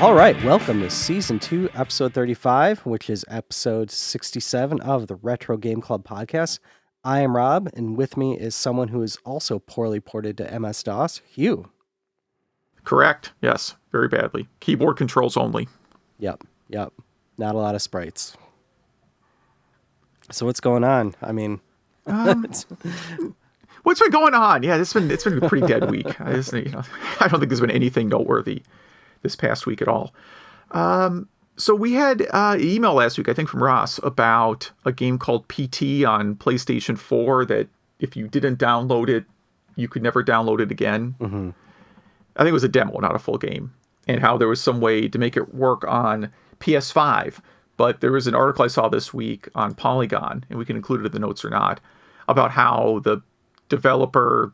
All right, welcome to Season 2, Episode 35, which is Episode 67 of the Retro Game Club podcast. I am Rob, and with me is someone who is also poorly ported to MS-DOS, Hugh. Correct, yes, very badly. Keyboard controls only. Yep. Not a lot of sprites. So what's going on? I mean... What's been going on? Yeah, it's been a pretty dead week. I don't think there's been anything noteworthy this past week at all. So we had an email last week, I think from Ross, about a game called PT on PlayStation 4 that if you didn't download it, you could never download it again. Mm-hmm. I think it was a demo, not a full game. And how there was some way to make it work on PS5. But there was an article I saw this week on Polygon, and we can include it in the notes or not, about how the developer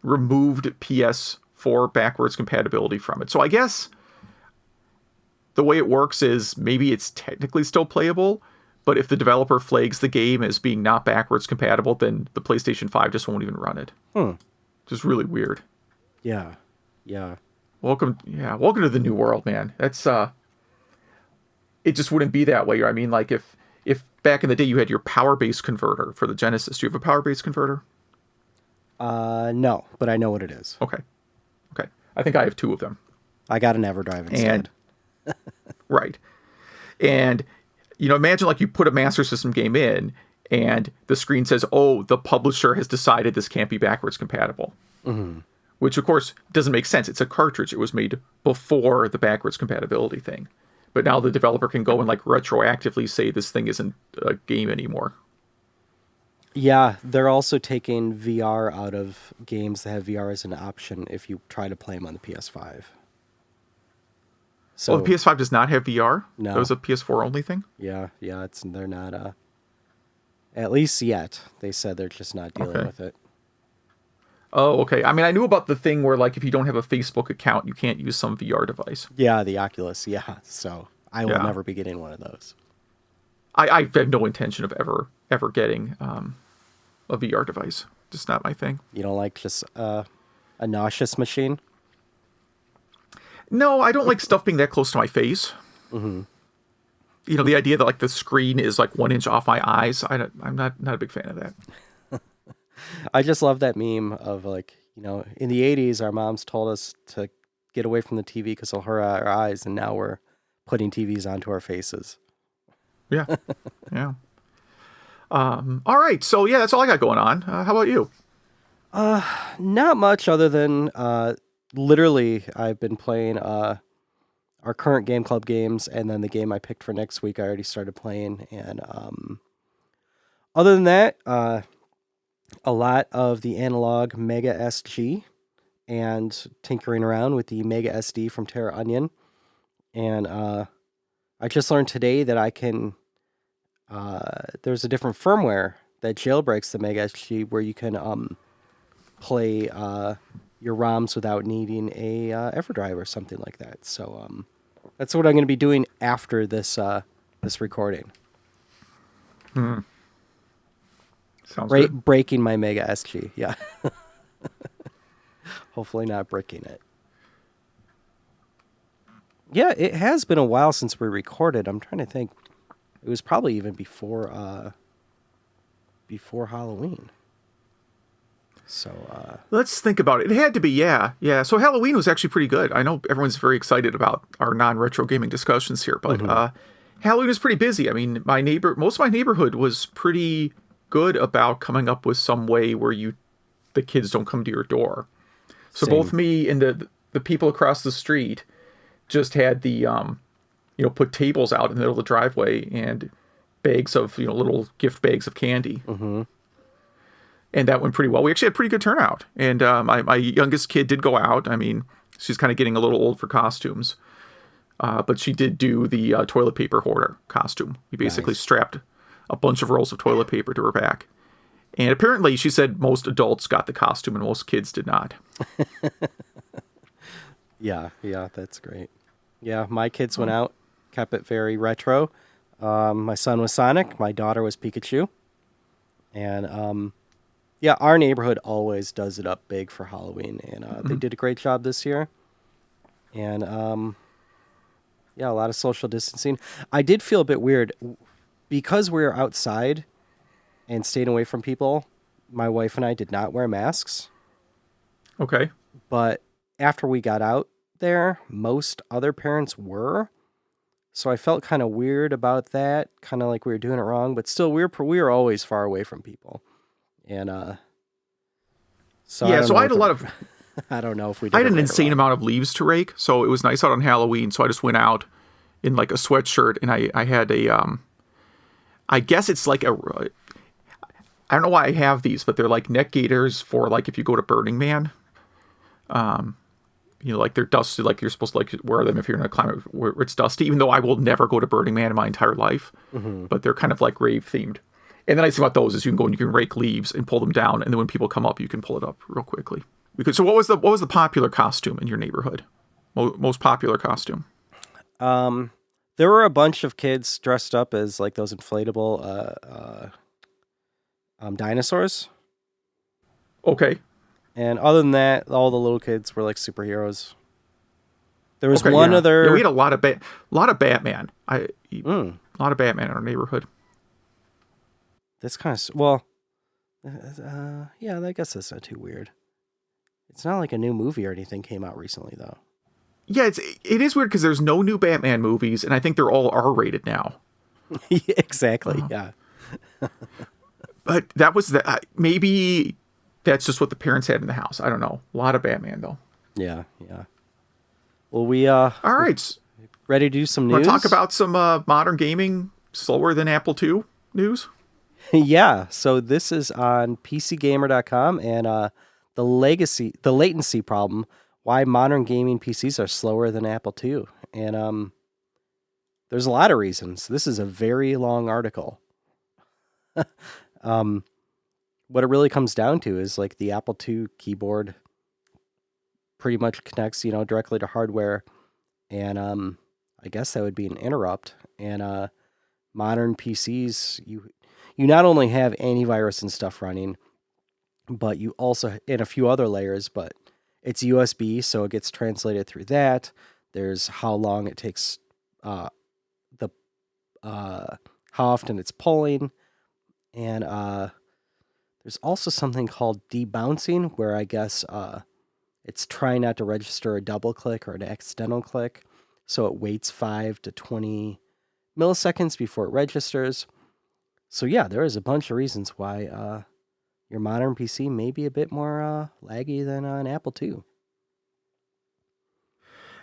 removed PS4 backwards compatibility from it. So I guess the way it works is maybe it's technically still playable, but if the developer flags the game as being not backwards compatible, then the PlayStation 5 just won't even run it. Just really weird. Yeah. Welcome to the new world, man. That's it just wouldn't be that way. I mean, like if back in the day you had your power base converter for the Genesis. Do you have a power base converter? No, but I know what it is. Okay. I think I have two of them. I got an EverDrive instead. Right. And, imagine like you put a Master System game in and the screen says, oh, the publisher has decided this can't be backwards compatible. Mm-hmm. Which, of course, doesn't make sense. It's a cartridge. It was made before the backwards compatibility thing. But now the developer can go and like retroactively say this thing isn't a game anymore. Yeah, they're also taking VR out of games that have VR as an option if you try to play them on the PS5. So the PS5 does not have VR? No. That was a PS4 only thing? Yeah, they're not, at least yet. They said they're just not dealing with it. Oh, okay. I mean, I knew about the thing where, like, if you don't have a Facebook account, you can't use some VR device. Yeah, the Oculus, yeah. So I will never be getting one of those. I have no intention of ever getting a VR device. Just not my thing. You don't like just a nauseous machine? No, I don't like stuff being that close to my face. Mm-hmm. The idea that, like, the screen is, like, 1 inch off my eyes, I'm not a big fan of that. I just love that meme of, like, in the 80s, our moms told us to get away from the TV because it'll hurt our eyes, and now we're putting TVs onto our faces. Yeah. All right. So, yeah, that's all I got going on. How about you? Not much other than, literally, I've been playing our current Game Club games, and then the game I picked for next week I already started playing. And other than that, a lot of the analog Mega SG and tinkering around with the Mega SD from Terra Onion. And I just learned today that I can... there's a different firmware that jailbreaks the Mega SG where you can play your ROMs without needing a EverDrive or something like that. So that's what I'm going to be doing after this recording. Sounds good. Breaking my Mega SG, yeah. Hopefully not breaking it. Yeah, it has been a while since we recorded. I'm trying to think. It was probably even before Halloween. So let's think about it. It had to be, yeah. So Halloween was actually pretty good. I know everyone's very excited about our non-retro gaming discussions here, but Halloween was pretty busy. I mean, most of my neighborhood was pretty good about coming up with some way where the kids don't come to your door. So Same. both me and the people across the street just had the put tables out in the middle of the driveway and bags of little gift bags of candy. Mm-hmm. And that went pretty well. We actually had pretty good turnout. And my youngest kid did go out. I mean, she's kind of getting a little old for costumes. But she did do the toilet paper hoarder costume. We basically strapped a bunch of rolls of toilet paper to her back. And apparently she said most adults got the costume and most kids did not. Yeah, that's great. Yeah, my kids went out, kept it very retro. My son was Sonic. My daughter was Pikachu. And yeah, our neighborhood always does it up big for Halloween, and they did a great job this year. And Yeah, a lot of social distancing. I did feel a bit weird because we were outside and staying away from people. My wife and I did not wear masks, Okay. but after we got out there, most other parents were. So I felt kind of weird about that, kind of like we were doing it wrong, but still we were always far away from people. And so I Yeah, don't so know I what had a the lot of I don't know if we I did had it an right or insane wrong. amount of leaves to rake, so it was nice out on Halloween, so I just went out in like a sweatshirt and I had a I guess it's like a I don't know why I have these, but they're like neck gaiters for like if you go to Burning Man. Like they're dusty, like you're supposed to like wear them if you're in a climate where it's dusty, even though I will never go to Burning Man in my entire life. Mm-hmm. But they're kind of like rave themed. And the nice thing about those is you can go and you can rake leaves and pull them down, and then when people come up, you can pull it up real quickly. So what was the popular costume in your neighborhood? Most popular costume? There were a bunch of kids dressed up as like those inflatable dinosaurs. Okay. And other than that, all the little kids were like superheroes. There was Okay, one yeah. other. Yeah, we had a lot of Batman. A Mm, lot of Batman in our neighborhood. that's kind of well. Yeah, I guess that's not too weird. It's not like a new movie or anything came out recently though. Yeah, it is weird because there's no new Batman movies, and I think they're all R-rated now. Yeah, exactly. Yeah. But that was maybe that's just what the parents had in the house. I don't know. A lot of Batman though. Yeah. Yeah. Well, we All right. ready to do some Want news. to talk about some modern gaming slower than Apple II news? Yeah. So this is on PCGamer.com and the latency problem. Why modern gaming PCs are slower than Apple II, and there's a lot of reasons. This is a very long article. What it really comes down to is like the Apple II keyboard pretty much connects, directly to hardware, and I guess that would be an interrupt. And modern PCs, you not only have antivirus and stuff running, but you also in a few other layers, but it's USB, so it gets translated through that. There's how long it takes, the how often it's pulling, and there's also something called debouncing, where I guess it's trying not to register a double click or an accidental click, so it waits 5 to 20 milliseconds before it registers. So yeah, there is a bunch of reasons why your modern PC may be a bit more laggy than an Apple II.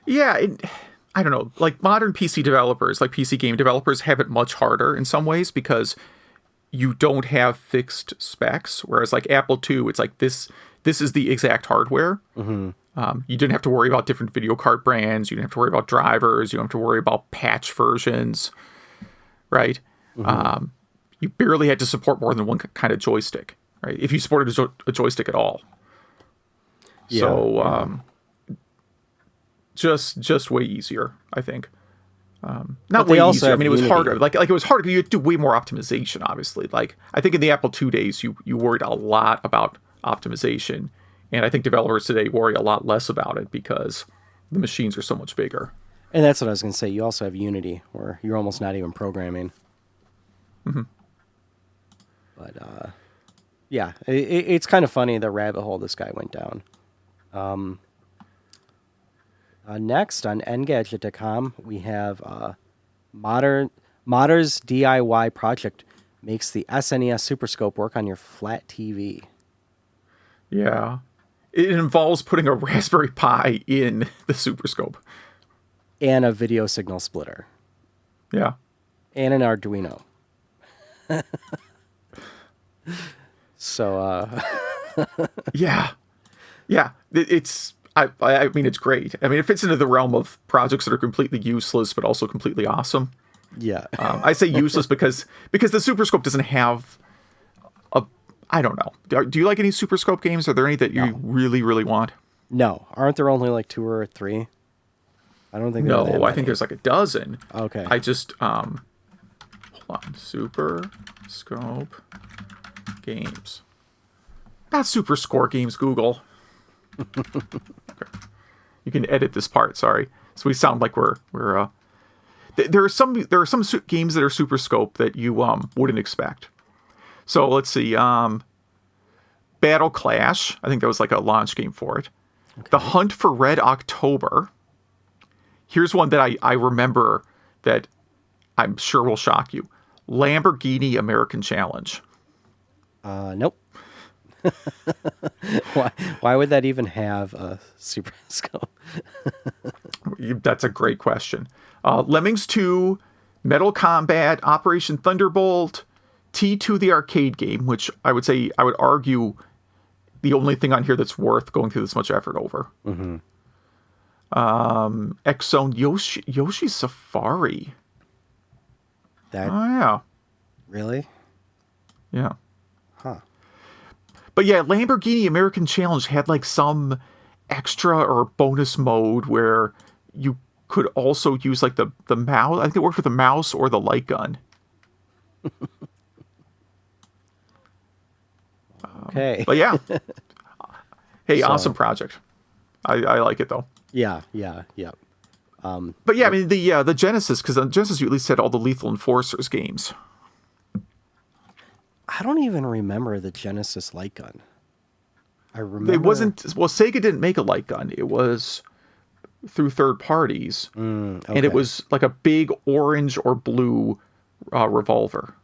Yeah, I don't know. Like modern PC developers, like PC game developers, have it much harder in some ways because you don't have fixed specs. Whereas like Apple II, it's like this is the exact hardware. Mm-hmm. You didn't have to worry about different video card brands. You didn't have to worry about drivers. You don't have to worry about patch versions, right? Mm-hmm. You barely had to support more than one kind of joystick, right? If you supported a joystick at all. Yeah, So just way easier, I think. Not they way also easier. I have mean, it was Unity. harder. Like it was harder. You had to do way more optimization, obviously. Like I think in the Apple II days, you worried a lot about optimization, and I think developers today worry a lot less about it because the machines are so much bigger. And that's what I was going to say. You also have Unity, where you're almost not even programming. Mm-hmm. But yeah, it's kind of funny the rabbit hole this guy went down. Next on Engadget.com, we have Modder's DIY project makes the SNES Super Scope work on your flat TV. Yeah, it involves putting a Raspberry Pi in the Super Scope And a video signal splitter. Yeah, And an Arduino. So, yeah. It's I mean it's great. I mean it fits into the realm of projects that are completely useless but also completely awesome. yeah. I say useless because the Super Scope doesn't have a. I don't know. Do you like any Super Scope games? Are there any that you really really want? No. Aren't there only like 2 or 3? I don't think there are that No, I many. think there's like a dozen. Okay. I just hold on. Super Scope games. Not Super Score games, Google. Okay. You can edit this part, sorry. So we sound like we're there are some games that are Super Scope that you wouldn't expect. So let's see, Battle Clash. I think that was like a launch game for it. Okay. The Hunt for Red October. Here's one that I remember that I'm sure will shock you. Lamborghini American Challenge. Nope. Why would that even have a Super Scope? That's a great question. Lemmings 2, Metal Combat, Operation Thunderbolt, T2 the arcade game, which I would argue the only thing on here that's worth going through this much effort over. Mm-hmm. X-Zone, Yoshi's Safari. Oh, yeah. Really? Yeah. Huh. But yeah, Lamborghini American Challenge had like some extra or bonus mode where you could also use like the mouse. I think it worked with the mouse or the light gun. Okay. But yeah. Hey, awesome project. I like it though. Yeah. But yeah, I mean the Genesis, because on Genesis you at least had all the Lethal Enforcers games. I don't even remember the Genesis light gun. I remember it wasn't. Well, Sega didn't make a light gun. It was through third parties, okay. And it was like a big orange or blue revolver.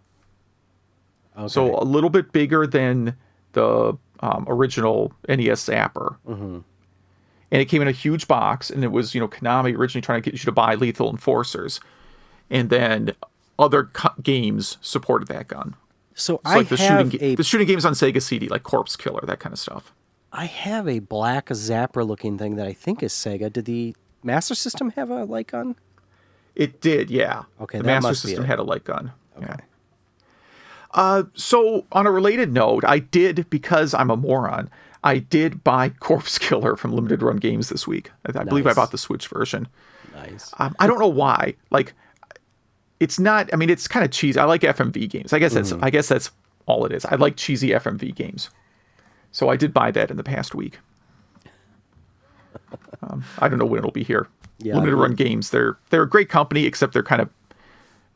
Okay. So a little bit bigger than the original NES Zapper. Mm-hmm. And it came in a huge box, and it was, Konami originally trying to get you to buy Lethal Enforcers. And then other games supported that gun. So like the shooting games on Sega CD, like Corpse Killer, that kind of stuff. I have a black Zapper looking thing that I think is Sega. Did the Master System have a light gun? It did, yeah. Okay, the that Master must System be it. had a light gun. Okay. Yeah. So on a related note, because I'm a moron, I did buy Corpse Killer from Limited Run Games this week. I believe I bought the Switch version. Nice. I don't know why. Like, it's not. I mean, it's kind of cheesy. I like FMV games. I guess that's all it is. I like cheesy FMV games. So I did buy that in the past week. I don't know when it'll be here. Yeah, Limited Run Games. They're a great company, except they're kind of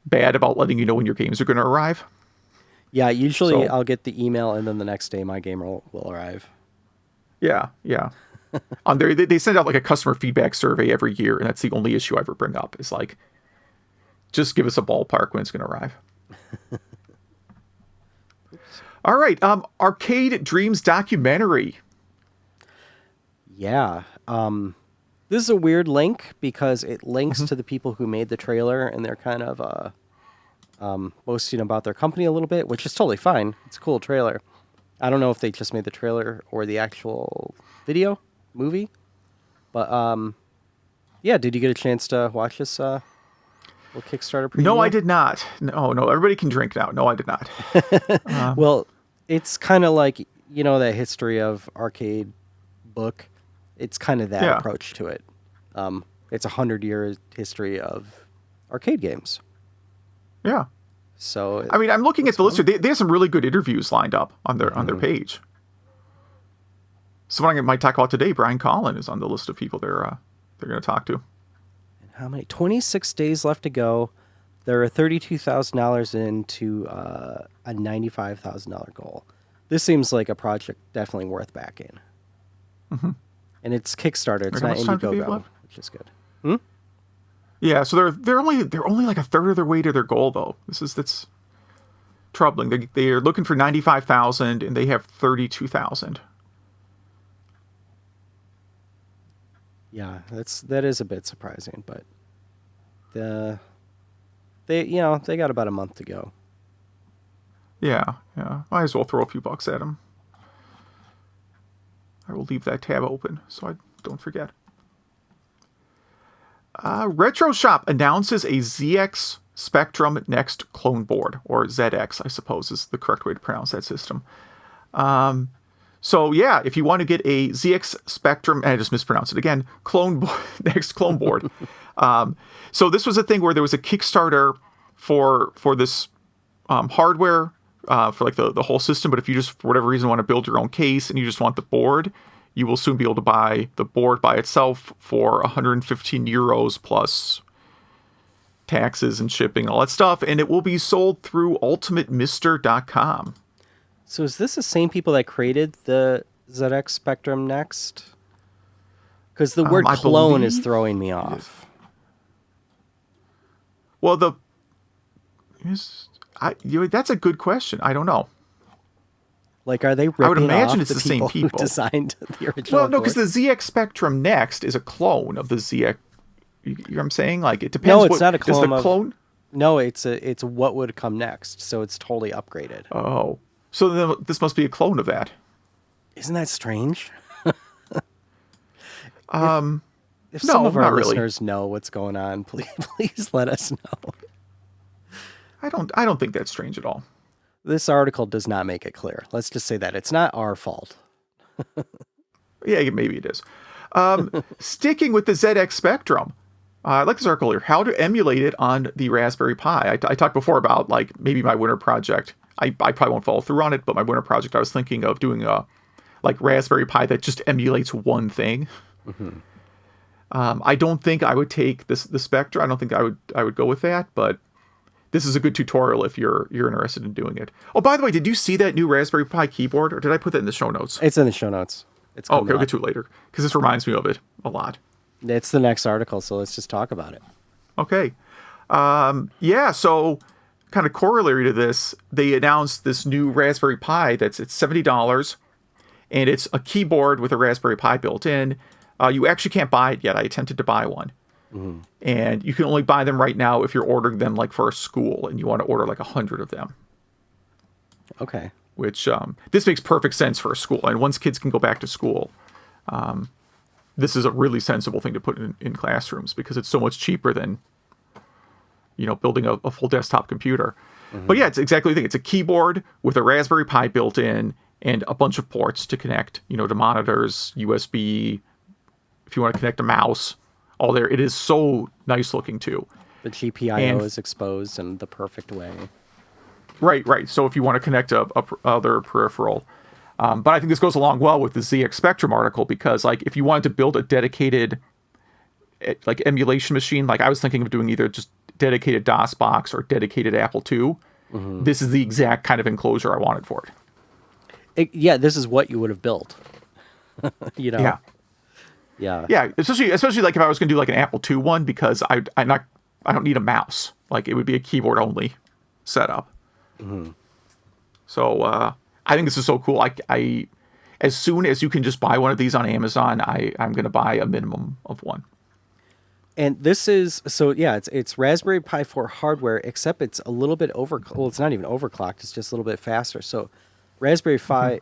bad about letting you know when your games are going to arrive. Yeah, usually I'll get the email, and then the next day my game will arrive. Yeah. They send out like a customer feedback survey every year, and that's the only issue I ever bring up. Is like, just give us a ballpark when it's going to arrive. All right, Arcade Dreams documentary. Yeah. This is a weird link because it links to the people who made the trailer, and they're kind of boasting about their company a little bit, which is totally fine. It's a cool trailer. I don't know if they just made the trailer or the actual movie. But, yeah, did you get a chance to watch this little Kickstarter preview? No, I did not. No, everybody can drink now. No, I did not. Well, it's kind of like, that history of arcade book. It's kind of that approach to it. It's 100-year history of arcade games. Yeah. So I mean, I'm looking at the list here. They have some really good interviews lined up on their page. Someone I might talk about today, Brian Collin, is on the list of people they're going to talk to. And how many? 26 days left to go. There are $32,000 into a $95,000 goal. This seems like a project definitely worth backing. Mm-hmm. And it's Kickstarter. It's not Indiegogo, which is good. Yeah, so they're only like a third of their way to their goal though. That's troubling. They are looking for 95,000 and they have 32,000. Yeah, that is a bit surprising, but they got about a month to go. Yeah. Might as well throw a few bucks at them. I will leave that tab open so I don't forget. RetroShop announces a ZX Spectrum Next clone board, or ZX, I suppose is the correct way to pronounce that system. So yeah, if you want to get a ZX Spectrum, and I just mispronounced it again, Next clone board. So this was a thing where there was a Kickstarter for this hardware for like the whole system, but if you just for whatever reason want to build your own case and you just want the board, you will soon be able to buy the board by itself for 115 euros plus taxes and shipping and all that stuff, and it will be sold through ultimatemister.com. So is this the same people that created the ZX Spectrum Next? Because the word clone is throwing me off. Well, that's a good question. I don't know. Like, are they ripping I would imagine off it's the same people who designed the original? Well, no, because the ZX Spectrum Next is a clone of the ZX. You know what I'm saying? Like, it depends. No, it's not a clone. Is the clone? No, it's what would come next. So it's totally upgraded. Oh, so then this must be a clone of that. Isn't that strange? If No, some of our not really. listeners know what's going on, please let us know. I don't think that's strange at all. This article does not make it clear. Let's just say that it's not our fault. Yeah, maybe it is. Sticking with the ZX Spectrum, I like this article here. How to emulate it on the Raspberry Pi. I talked before about like maybe my winter project. I probably won't follow through on it, but my winter project, I was thinking of doing a like Raspberry Pi that just emulates one thing. Mm-hmm. I don't think I would take the Spectre. I don't think I would go with that, but this is a good tutorial if you're interested in doing it. Oh, by the way, did you see that new Raspberry Pi keyboard, or did I put that in the show notes? It's in the show notes. It's okay, we'll get to it later, because this reminds me of it a lot. It's the next article, so let's just talk about it. Okay. Yeah, so kind of corollary to this, they announced this new Raspberry Pi it's $70, and it's a keyboard with a Raspberry Pi built in. You actually can't buy it yet. I attempted to buy one. Mm-hmm. And you can only buy them right now if you're ordering them like for a school, and you want to order like 100 of them. Okay. Which, this makes perfect sense for a school. And once kids can go back to school, this is a really sensible thing to put in classrooms, because it's so much cheaper than, building a full desktop computer. Mm-hmm. But yeah, it's exactly the thing. It's a keyboard with a Raspberry Pi built in and a bunch of ports to connect, to monitors, USB, if you want to connect a mouse, all there. It is so nice looking too. The GPIO is exposed in the perfect way. Right. So if you want to connect a other peripheral. But I think this goes along well with the ZX Spectrum article, because like if you wanted to build a dedicated like emulation machine, like I was thinking of doing either just dedicated DOS box or dedicated Apple II, mm-hmm. This is the exact kind of enclosure I wanted for it. Yeah, this is what you would have built. Yeah. Yeah, especially like if I was going to do like an Apple II one, because I don't need a mouse. Like it would be a keyboard only setup. Mm-hmm. So I think this is so cool. I as soon as you can just buy one of these on Amazon, I'm going to buy a minimum of one. And this is it's Raspberry Pi 4 hardware, except it's a little bit it's not even overclocked. It's just a little bit faster. So Raspberry Pi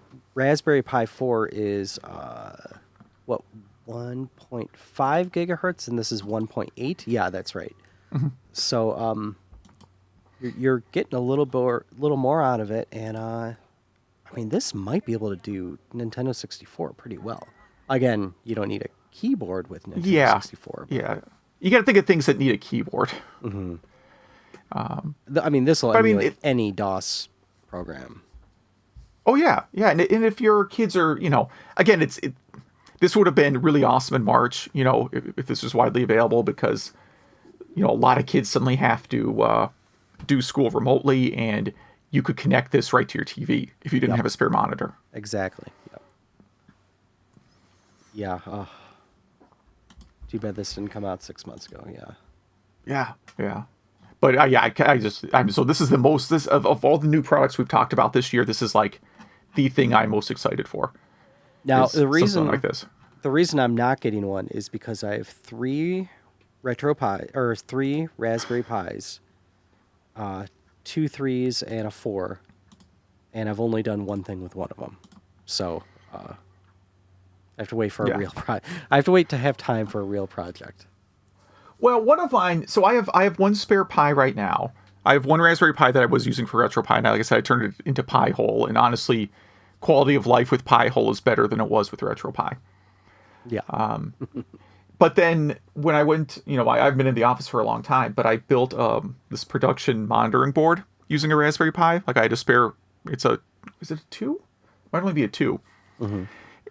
4 is 1.5 gigahertz, and this is 1.8. Yeah, that's right. Mm-hmm. So you're getting a little more out of it, and I mean, this might be able to do Nintendo 64 pretty well. Again, you don't need a keyboard with Nintendo 64. But... Yeah, you got to think of things that need a keyboard. Mm-hmm. I mean, this will emulate any DOS program. Oh yeah, and if your kids are, again, this would have been really awesome in March, if this was widely available, because, a lot of kids suddenly have to do school remotely, and you could connect this right to your TV if you didn't have a spare monitor. Exactly. Yep. Yeah. Too bad this didn't come out 6 months ago. Yeah. But so this is the most, of all the new products we've talked about this year, this is like the thing I'm most excited for. Now, the reason like this. The reason I'm not getting one is because I have three Raspberry Pis, 2 3s and a 4, and I've only done one thing with one of them. So I have to wait for a real I have to wait to have time for a real project. Well, one of mine. So I have one spare Pi right now. I have one Raspberry Pi that I was using for RetroPie. Now, like I said, I turned it into Pi-hole, and honestly, quality of life with Pi-hole is better than it was with RetroPie. Yeah. But then when I went, I've been in the office for a long time, but I built this production monitoring board using a Raspberry Pi. Like I had a spare. Is it a 2? Might only be a 2. Mm-hmm.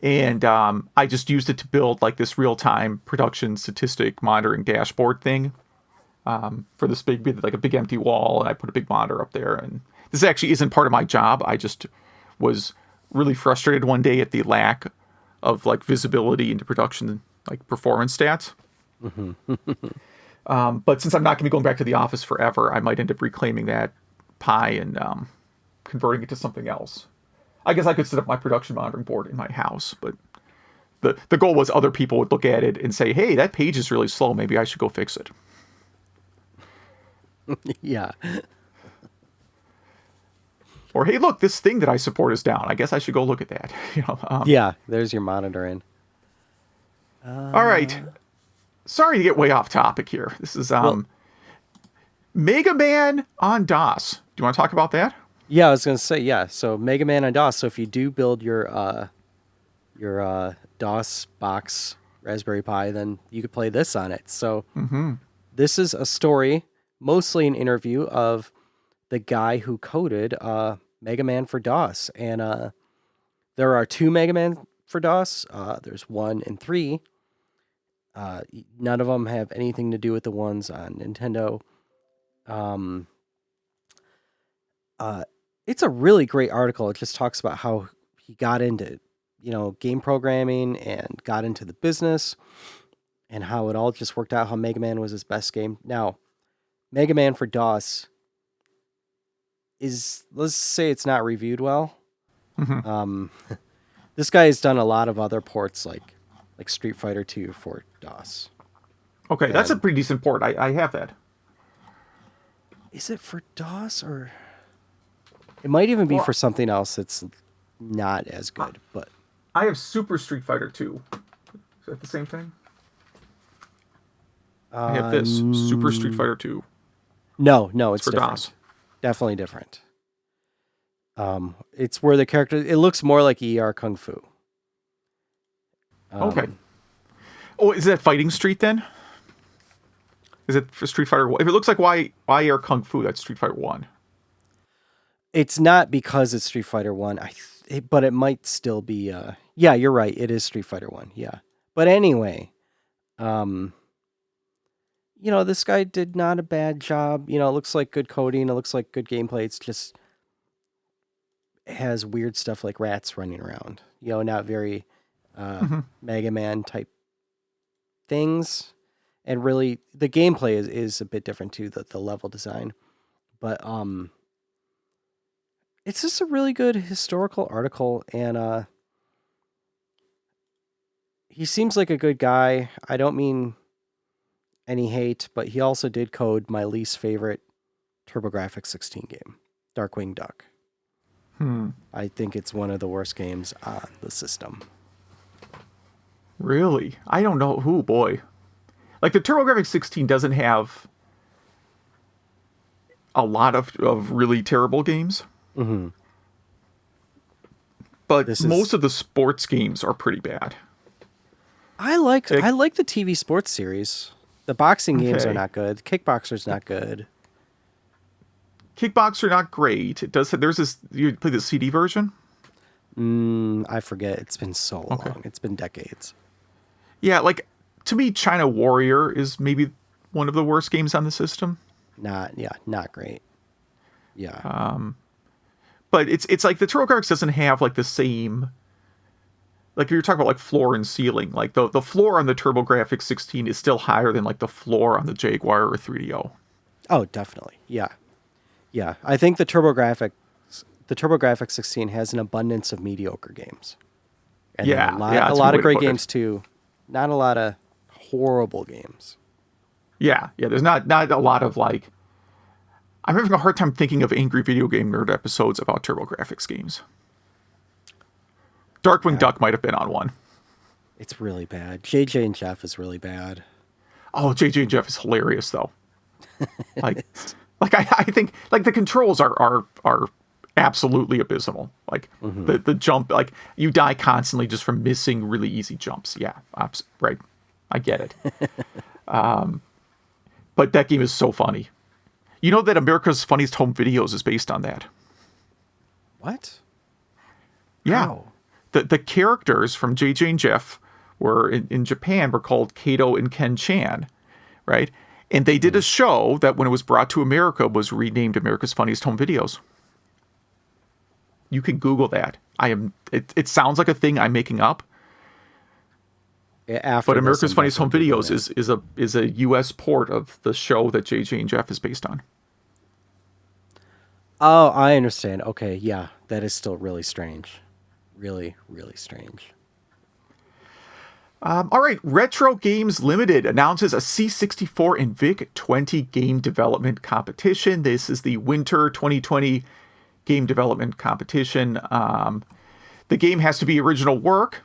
And I just used it to build like this real-time production statistic monitoring dashboard thing. for this big, like a big empty wall, and I put a big monitor up there. And this actually isn't part of my job. I just was really frustrated one day at the lack of like visibility into production, like performance stats. But since I'm not going to be going back to the office forever, I might end up reclaiming that Pi and converting it to something else. I guess I could set up my production monitoring board in my house, but the goal was other people would look at it and say, hey, that page is really slow. Maybe I should go fix it. Yeah. Or, hey, look, this thing that I support is down. I guess I should go look at that. Yeah, there's your monitoring. All right. Sorry to get way off topic here. This is Mega Man on DOS. Do you want to talk about that? Yeah, I was going to say, yeah. So Mega Man on DOS. So if you do build your DOS box Raspberry Pi, then you could play this on it. So this is a story, mostly an interview of the guy who coded Mega Man for DOS. And there are 2 Mega Man for DOS. There's 1 and 3. None of them have anything to do with the ones on Nintendo. It's a really great article. It just talks about how he got into, game programming and got into the business and how it all just worked out, how Mega Man was his best game. Now, Mega Man for DOS is, let's say it's not reviewed well. This guy has done a lot of other ports like Street Fighter 2 for DOS. Okay, that's a pretty decent port. I have that. Is it for DOS or... It might even be for something else that's not as good, but... I have Super Street Fighter 2. Is that the same thing? I have this, Super Street Fighter 2. No, it's for different. DOS. Definitely different. It's where the character... It looks more like ER Kung Fu. Okay. Oh, is that Fighting Street then? Is it for Street Fighter 1? If it looks like YR Kung Fu, that's Street Fighter 1. It's not because it's Street Fighter 1, but it might still be... yeah, you're right. It is Street Fighter 1, yeah. But anyway, this guy did not a bad job. It looks like good coding. It looks like good gameplay. It's just has weird stuff like rats running around. Not very Mega Man type things. And really, the gameplay is a bit different too, the level design. But it's just a really good historical article, and he seems like a good guy. I don't mean any hate, but he also did code my least favorite TurboGrafx 16 game, Darkwing Duck. I think it's one of the worst games on the system. Really? I don't know. Who, boy. Like, the TurboGrafx 16 doesn't have a lot of really terrible games. But most of the sports games are pretty bad. I like the TV sports series. The boxing games are not good. Kickboxer's not good. Kickboxer not great. It does. There's this. You play the CD version? I forget. It's been so long. It's been decades. Yeah, like to me, China Warrior is maybe one of the worst games on the system. Not great. Yeah. But it's like the TurboGrafx doesn't have like the same. Like if you're talking about like floor and ceiling, like the floor on the TurboGrafx 16 is still higher than like the floor on the Jaguar or 3DO. Oh, definitely. Yeah. Yeah. I think the TurboGrafx 16 has an abundance of mediocre games. And a lot of great games too. Not a lot of horrible games. Yeah. There's not a lot of like. I'm having a hard time thinking of angry video game nerd episodes about TurboGrafx games. Darkwing Duck might have been on one. It's really bad. JJ and Jeff is really bad. Oh, JJ and Jeff is hilarious though. Like I think like the controls are absolutely abysmal. Like the jump, like you die constantly just from missing really easy jumps. Yeah, right. I get it. But that game is so funny. You know that America's Funniest Home Videos is based on that. What? Yeah. How? The characters from JJ and Jeff were in Japan were called Kato and Ken Chan, right? And they did a show that, when it was brought to America, was renamed America's Funniest Home Videos. You can Google that. It sounds like a thing I'm making up. After But America's this, Funniest Home definitely Videos is a U.S. port of the show that JJ and Jeff is based on. Oh, I understand. Okay, yeah, that is still really strange. Really, really strange. All right, Retro Games Ltd. Announces a C64 and VIC-20 game development competition. This is the Winter 2020 game development competition. The game has to be original work,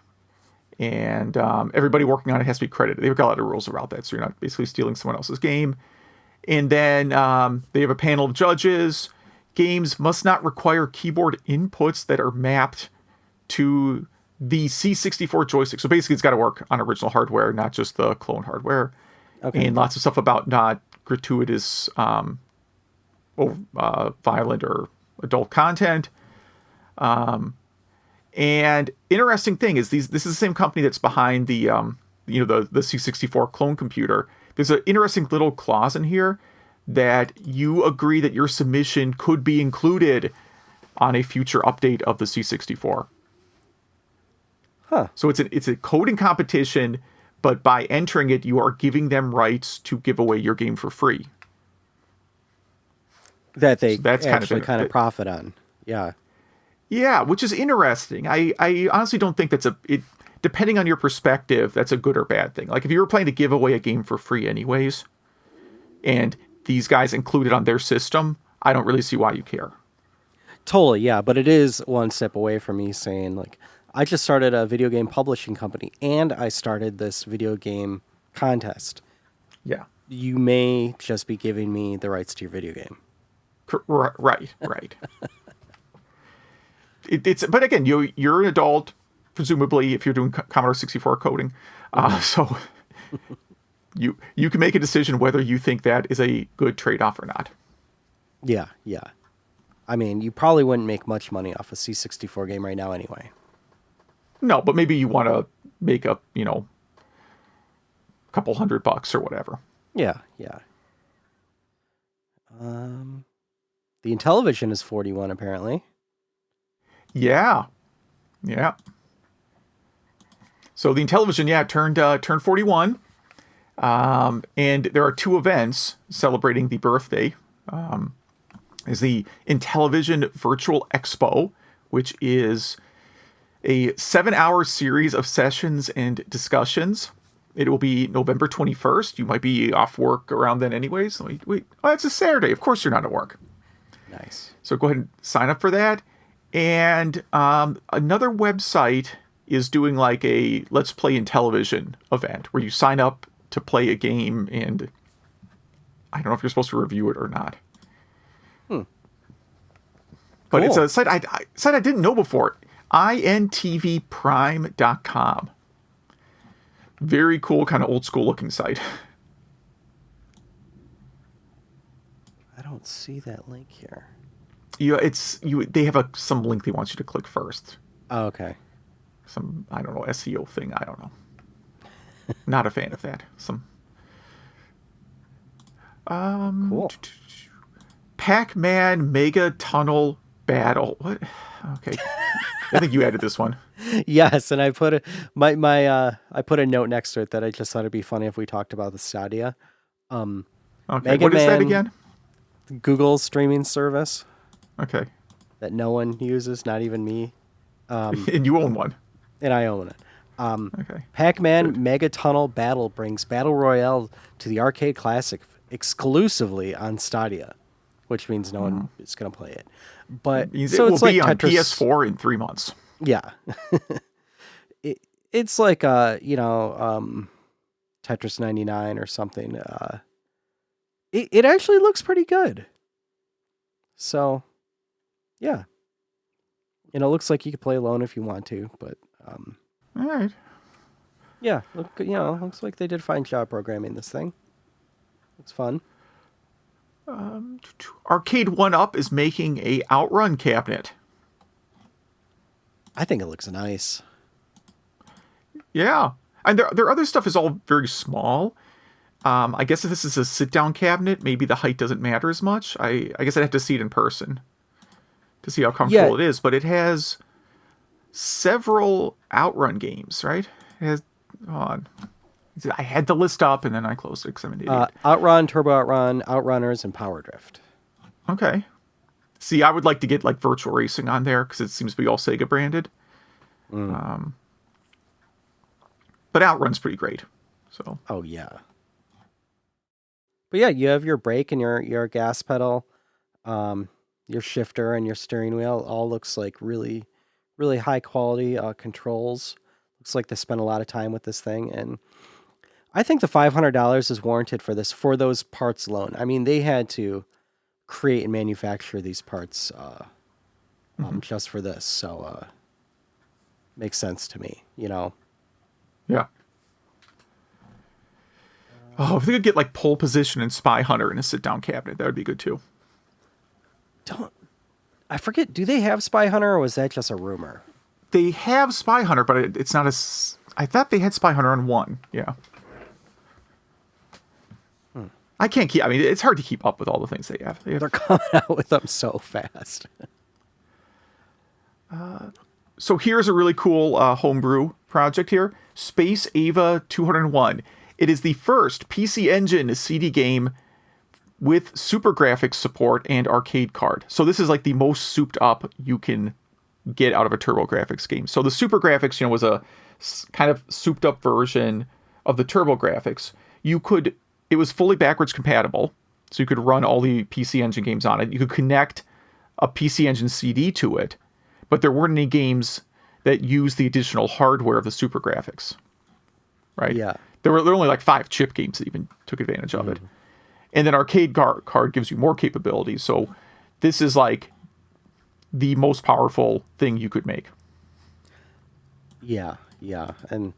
and everybody working on it has to be credited. They've got a lot of rules around that, so you're not basically stealing someone else's game. And then they have a panel of judges. Games must not require keyboard inputs that are mapped to the C64 joystick. So basically, it's got to work on original hardware, not just the clone hardware. Okay. And lots of stuff about not gratuitous, violent or adult content. And interesting thing is, this is the same company that's behind the C64 clone computer. There's an interesting little clause in here that you agree that your submission could be included on a future update of the C64. Huh. So it's a coding competition, but by entering it, you are giving them rights to give away your game for free. That they That's actually kind of profit on. Yeah. Yeah, which is interesting. I honestly don't think depending on your perspective, that's a good or bad thing. Like, if you were planning to give away a game for free anyways, and these guys include it on their system, I don't really see why you care. Totally, yeah. But it is one step away from me saying, like, I just started a video game publishing company, and I started this video game contest. Yeah. You may just be giving me the rights to your video game. Right. But again, you're an adult, presumably, if you're doing Commodore 64 coding. So you can make a decision whether you think that is a good trade-off or not. Yeah. I mean, you probably wouldn't make much money off a C64 game right now anyway. No, but maybe you want to make up, couple $100 or whatever. Yeah. The Intellivision is 41 apparently. Yeah. So the Intellivision, turned 41, and there are two events celebrating the birthday. Is the Intellivision Virtual Expo, which is a 7-hour series of sessions and discussions. It will be November 21st. You might be off work around then anyways. Wait. Oh, it's a Saturday. Of course you're not at work. Nice. So go ahead and sign up for that. And another website is doing like a Let's Play Intellivision event where you sign up to play a game, and I don't know if you're supposed to review it or not. But Cool. It's a site I didn't know before. intvprime.com. Very cool, kind of old school looking site. I don't see that link here. They have some link they want you to click first. Oh, okay. Some, I don't know, SEO thing. I don't know. Not a fan of that. Cool. Pac-Man Mega Tunnel Battle. What? Okay. I think you added this one. Yes, and I put I put a note next to it that I just thought it'd be funny if we talked about the Stadia. Okay. Mega What is that Man- again? Google's streaming service Okay. that no one uses, not even me. And you own one. And I own it. Okay. Pac-Man Mega Tunnel Battle brings Battle Royale to the Arcade Classic exclusively on Stadia, which means no one is going to play it. But It means so it will it's like be on Tetris. PS4 in 3 months. Yeah. It's like Tetris 99 or something. It actually looks pretty good. So, yeah. And it looks like you could play alone if you want to, but All right. yeah, looks like they did a fine job programming this thing. It's fun. Arcade 1-Up is making a OutRun cabinet. I think it looks nice. Yeah. And their other stuff is all very small. I guess if this is a sit-down cabinet, maybe the height doesn't matter as much. I guess I'd have to see it in person to see how comfortable it is. But it has several OutRun games, right? It has, hold on. I had the list up and then I closed it because I'm an idiot. OutRun, Turbo OutRun, Outrunners, and Power Drift. Okay. See, I would like to get like Virtual Racing on there because it seems to be all Sega branded. But OutRun's pretty great. So. Oh yeah. But yeah, you have your brake and your gas pedal, your shifter and your steering wheel. All looks like really, really high quality controls. Looks like they spent a lot of time with this thing, and I think the $500 is warranted for this for those parts alone. I mean, they had to create and manufacture these parts just for this, so makes sense to me, you know. Yeah. Oh, if they could get like Pole Position and Spy Hunter in a sit-down cabinet, that would be good too. I forget, do they have Spy Hunter or was that just a rumor? They have Spy Hunter, but it's not as... I thought they had Spy Hunter on 1. Yeah. I can't keep... I mean, it's hard to keep up with all the things they have. They're coming out with them so fast. So here's a really cool homebrew project here. Space Ava 201. It is the first PC Engine CD game with SuperGrafx support and arcade card. So this is like the most souped up you can get out of a TurboGrafx game. So the SuperGrafx, you know, was a kind of souped up version of the TurboGrafx. It was fully backwards compatible, so you could run all the PC Engine games on it. You could connect a PC Engine CD to it, but there weren't any games that used the additional hardware of the SuperGrafx. Right? Yeah. There were only like 5 chip games that even took advantage of it. And then Arcade Card gives you more capabilities. So this is like the most powerful thing you could make. Yeah. And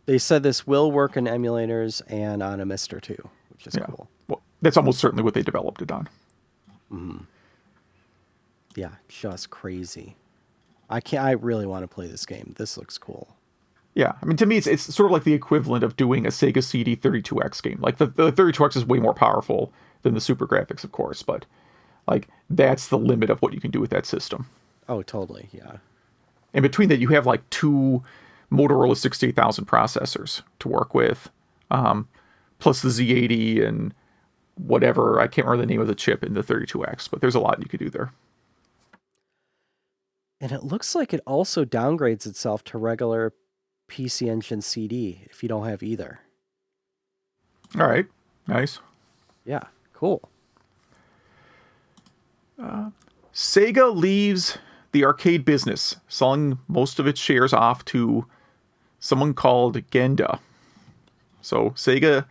they said this will work in emulators and on a Mister too, which is cool. Well, that's almost certainly what they developed it on. Yeah, just crazy. I really want to play this game. This looks cool. Yeah, I mean, to me, it's sort of like the equivalent of doing a Sega CD 32X game. Like, the 32X is way more powerful than the SuperGrafx, of course, but, like, that's the limit of what you can do with that system. Oh, totally, yeah. And between that, you have, like, 2 Motorola 68000 processors to work with, plus the Z80 and whatever. I can't remember the name of the chip in the 32X, but there's a lot you could do there. And it looks like it also downgrades itself to regular PC Engine CD if you don't have either. All right. Nice. Yeah, cool. Sega leaves the arcade business, selling most of its shares off to someone called GENDA. So Sega,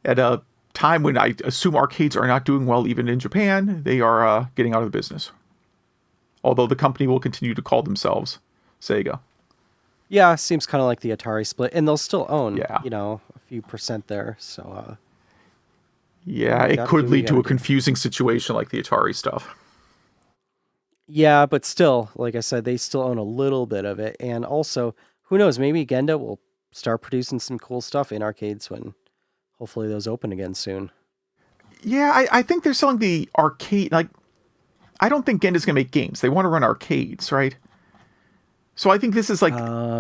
at a time when I assume arcades are not doing well even in Japan, they are getting out of the business. Although the company will continue to call themselves Sega. Yeah, seems kind of like the Atari split, and they'll still own, Yeah. a few percent there. So, yeah, it could lead to a confusing situation like the Atari stuff. Yeah, but still, like I said, they still own a little bit of it, and also, who knows? Maybe GENDA will start producing some cool stuff in arcades when, hopefully, those open again soon. Yeah, I think they're selling the arcade. Like, I don't think GENDA's gonna make games. They want to run arcades, right? So I think this is like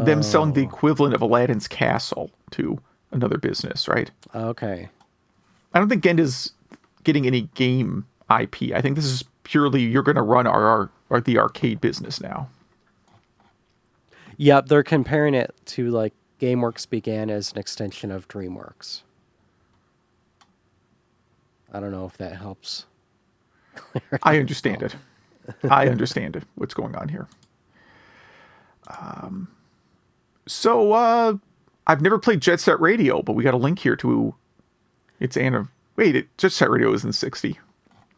them selling the equivalent of Aladdin's Castle to another business, right? Okay. I don't think GENDA's getting any game IP. I think this is purely you're going to run the arcade business now. Yep, they're comparing it to like GameWorks began as an extension of DreamWorks. I don't know if that helps. I understand it. I understand it. What's going on here? So I've never played Jet Set Radio, but we got a link here to its Jet Set Radio isn't 60.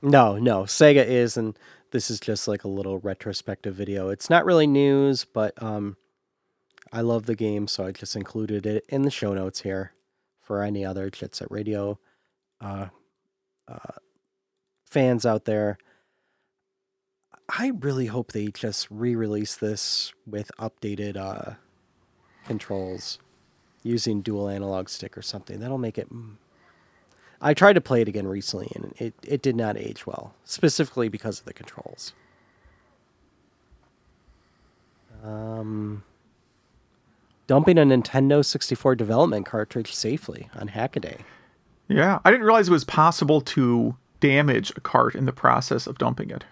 No, Sega is, and this is just like a little retrospective video. It's not really news, but I love the game, so I just included it in the show notes here for any other Jet Set Radio fans out there. I really hope they just re-release this with updated controls using dual analog stick or something. That'll make it I tried to play it again recently, and it did not age well, specifically because of the controls. Dumping a Nintendo 64 development cartridge safely on Hackaday. Yeah, I didn't realize it was possible to damage a cart in the process of dumping it.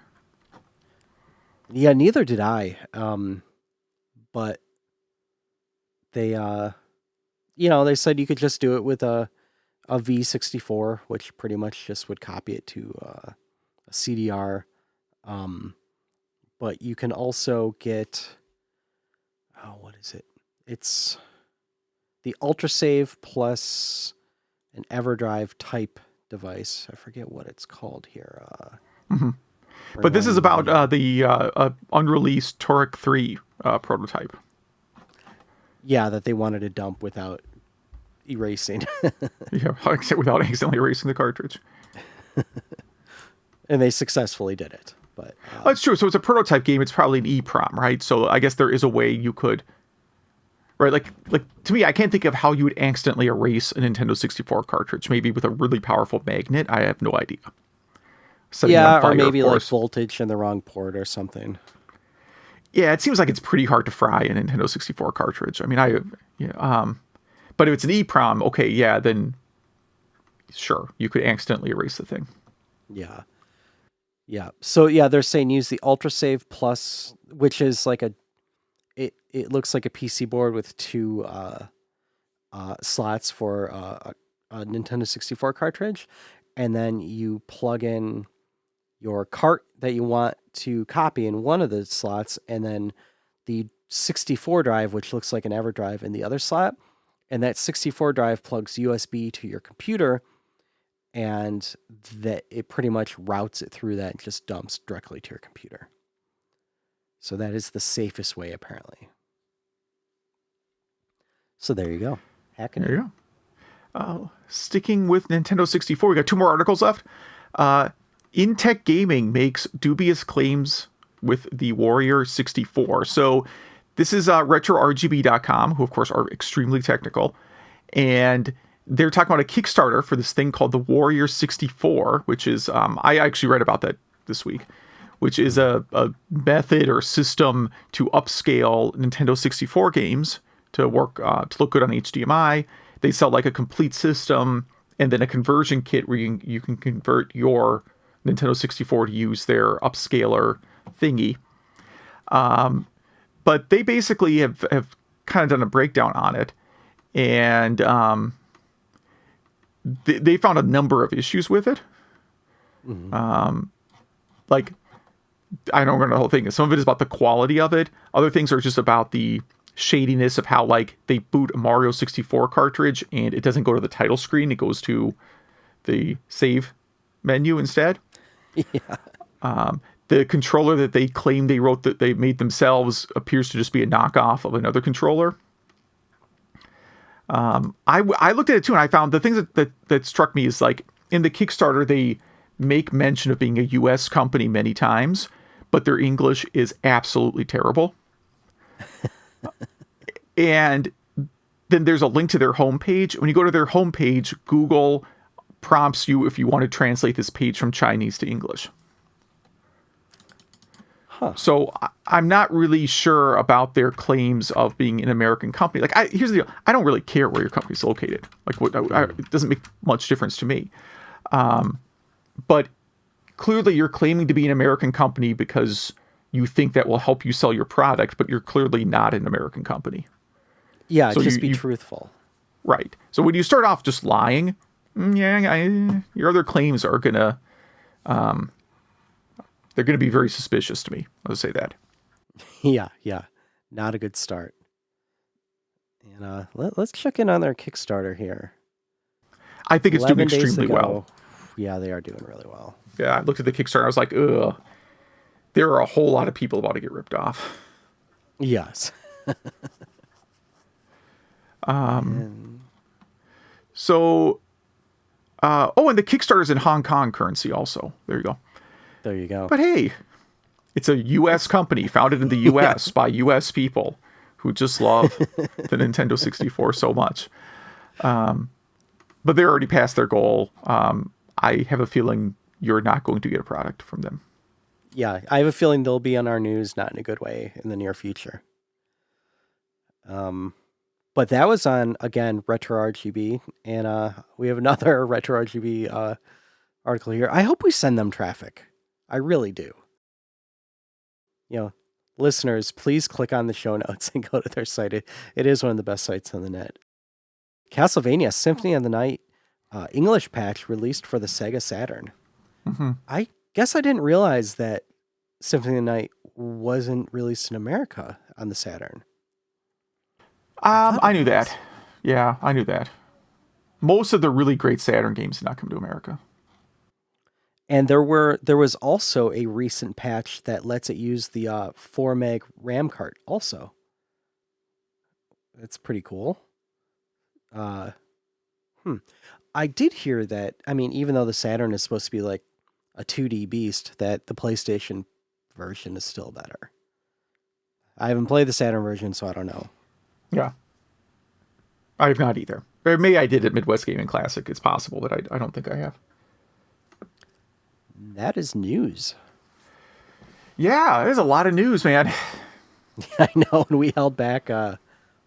Yeah, neither did I. But they, they said you could just do it with a V64, which pretty much just would copy it to a CDR. But you can also get, what is it? It's the UltraSave plus an EverDrive type device. I forget what it's called here. But this is about the unreleased Toric 3 prototype. Yeah, that they wanted to dump without erasing. Yeah, without accidentally erasing the cartridge. And they successfully did it. But that's true. So it's a prototype game. It's probably an EEPROM, right? So I guess there is a way you could, right? Like to me, I can't think of how you would accidentally erase a Nintendo 64 cartridge. Maybe with a really powerful magnet. I have no idea. Yeah, or maybe like voltage in the wrong port or something. Yeah, it seems like it's pretty hard to fry a Nintendo 64 cartridge. I mean, but if it's an EEPROM, okay, yeah, then sure, you could accidentally erase the thing. Yeah. Yeah. So yeah, they're saying use the UltraSave Plus, which is like it looks like a PC board with two slots for a Nintendo 64 cartridge, and then you plug in your cart that you want to copy in one of the slots, and then the 64 drive, which looks like an EverDrive, in the other slot. And that 64 drive plugs USB to your computer, and that it pretty much routes it through that and just dumps directly to your computer. So that is the safest way, apparently. So there you go. Hacking. There you go. Sticking with Nintendo 64, we got two more articles left. IntecGaming makes dubious claims with the Warrior64. So this is RetroRGB.com, who of course are extremely technical, and they're talking about a Kickstarter for this thing called the Warrior64, which is I actually read about that this week, which is a method or system to upscale Nintendo 64 games to work to look good on HDMI. They sell like a complete system and then a conversion kit where you can convert your Nintendo 64 to use their upscaler thingy. But they basically have kind of done a breakdown on it, and they found a number of issues with it. Mm-hmm. Like, I don't remember the whole thing. Some of it is about the quality of it. Other things are just about the shadiness of how, like, they boot a Mario 64 cartridge and it doesn't go to the title screen. It goes to the save menu instead. Yeah. The controller that they claim they wrote that they made themselves appears to just be a knockoff of another controller. I looked at it too, and I found the things that struck me is, like, in the Kickstarter, they make mention of being a US company many times, but their English is absolutely terrible. And then there's a link to their homepage. When you go to their homepage, Google prompts you if you want to translate this page from Chinese to English. Huh. So I'm not really sure about their claims of being an American company. Like, here's the deal. I don't really care where your company's located. Like, it doesn't make much difference to me. But clearly you're claiming to be an American company because you think that will help you sell your product, but you're clearly not an American company. Yeah, so just be truthful. Right. So when you start off just lying, your other claims are gonna, they're gonna be very suspicious to me. I'll say that. Yeah, not a good start. And let's check in on their Kickstarter here. I think it's doing extremely well. Yeah, they are doing really well. Yeah, I looked at the Kickstarter. I was like, ugh. There are a whole lot of people about to get ripped off. Yes. So, and the Kickstarter's in Hong Kong currency also. There you go. But hey, it's a U.S. company founded in the U.S. by U.S. people who just love the Nintendo 64 so much. but they're already past their goal. I have a feeling you're not going to get a product from them. Yeah, I have a feeling they'll be on our news, not in a good way, in the near future. But that was on, again, Retro RGB, and we have another Retro RGB article here. I hope we send them traffic. I really do. Listeners, please click on the show notes and go to their site. It is one of the best sites on the net. Castlevania Symphony of the Night English patch released for the Sega Saturn. Mm-hmm. I guess I didn't realize that Symphony of the Night wasn't released in America on the Saturn. I knew that. Yeah, I knew that. Most of the really great Saturn games did not come to America. And there was also a recent patch that lets it use the 4 meg RAM cart also. That's pretty cool. I did hear that, I mean, even though the Saturn is supposed to be like a 2D beast, that the PlayStation version is still better. I haven't played the Saturn version, so I don't know. Yeah. I have not either. Or maybe I did at Midwest Gaming Classic. It's possible, but I don't think I have. That is news. Yeah, there's a lot of news, man. I know, and we held back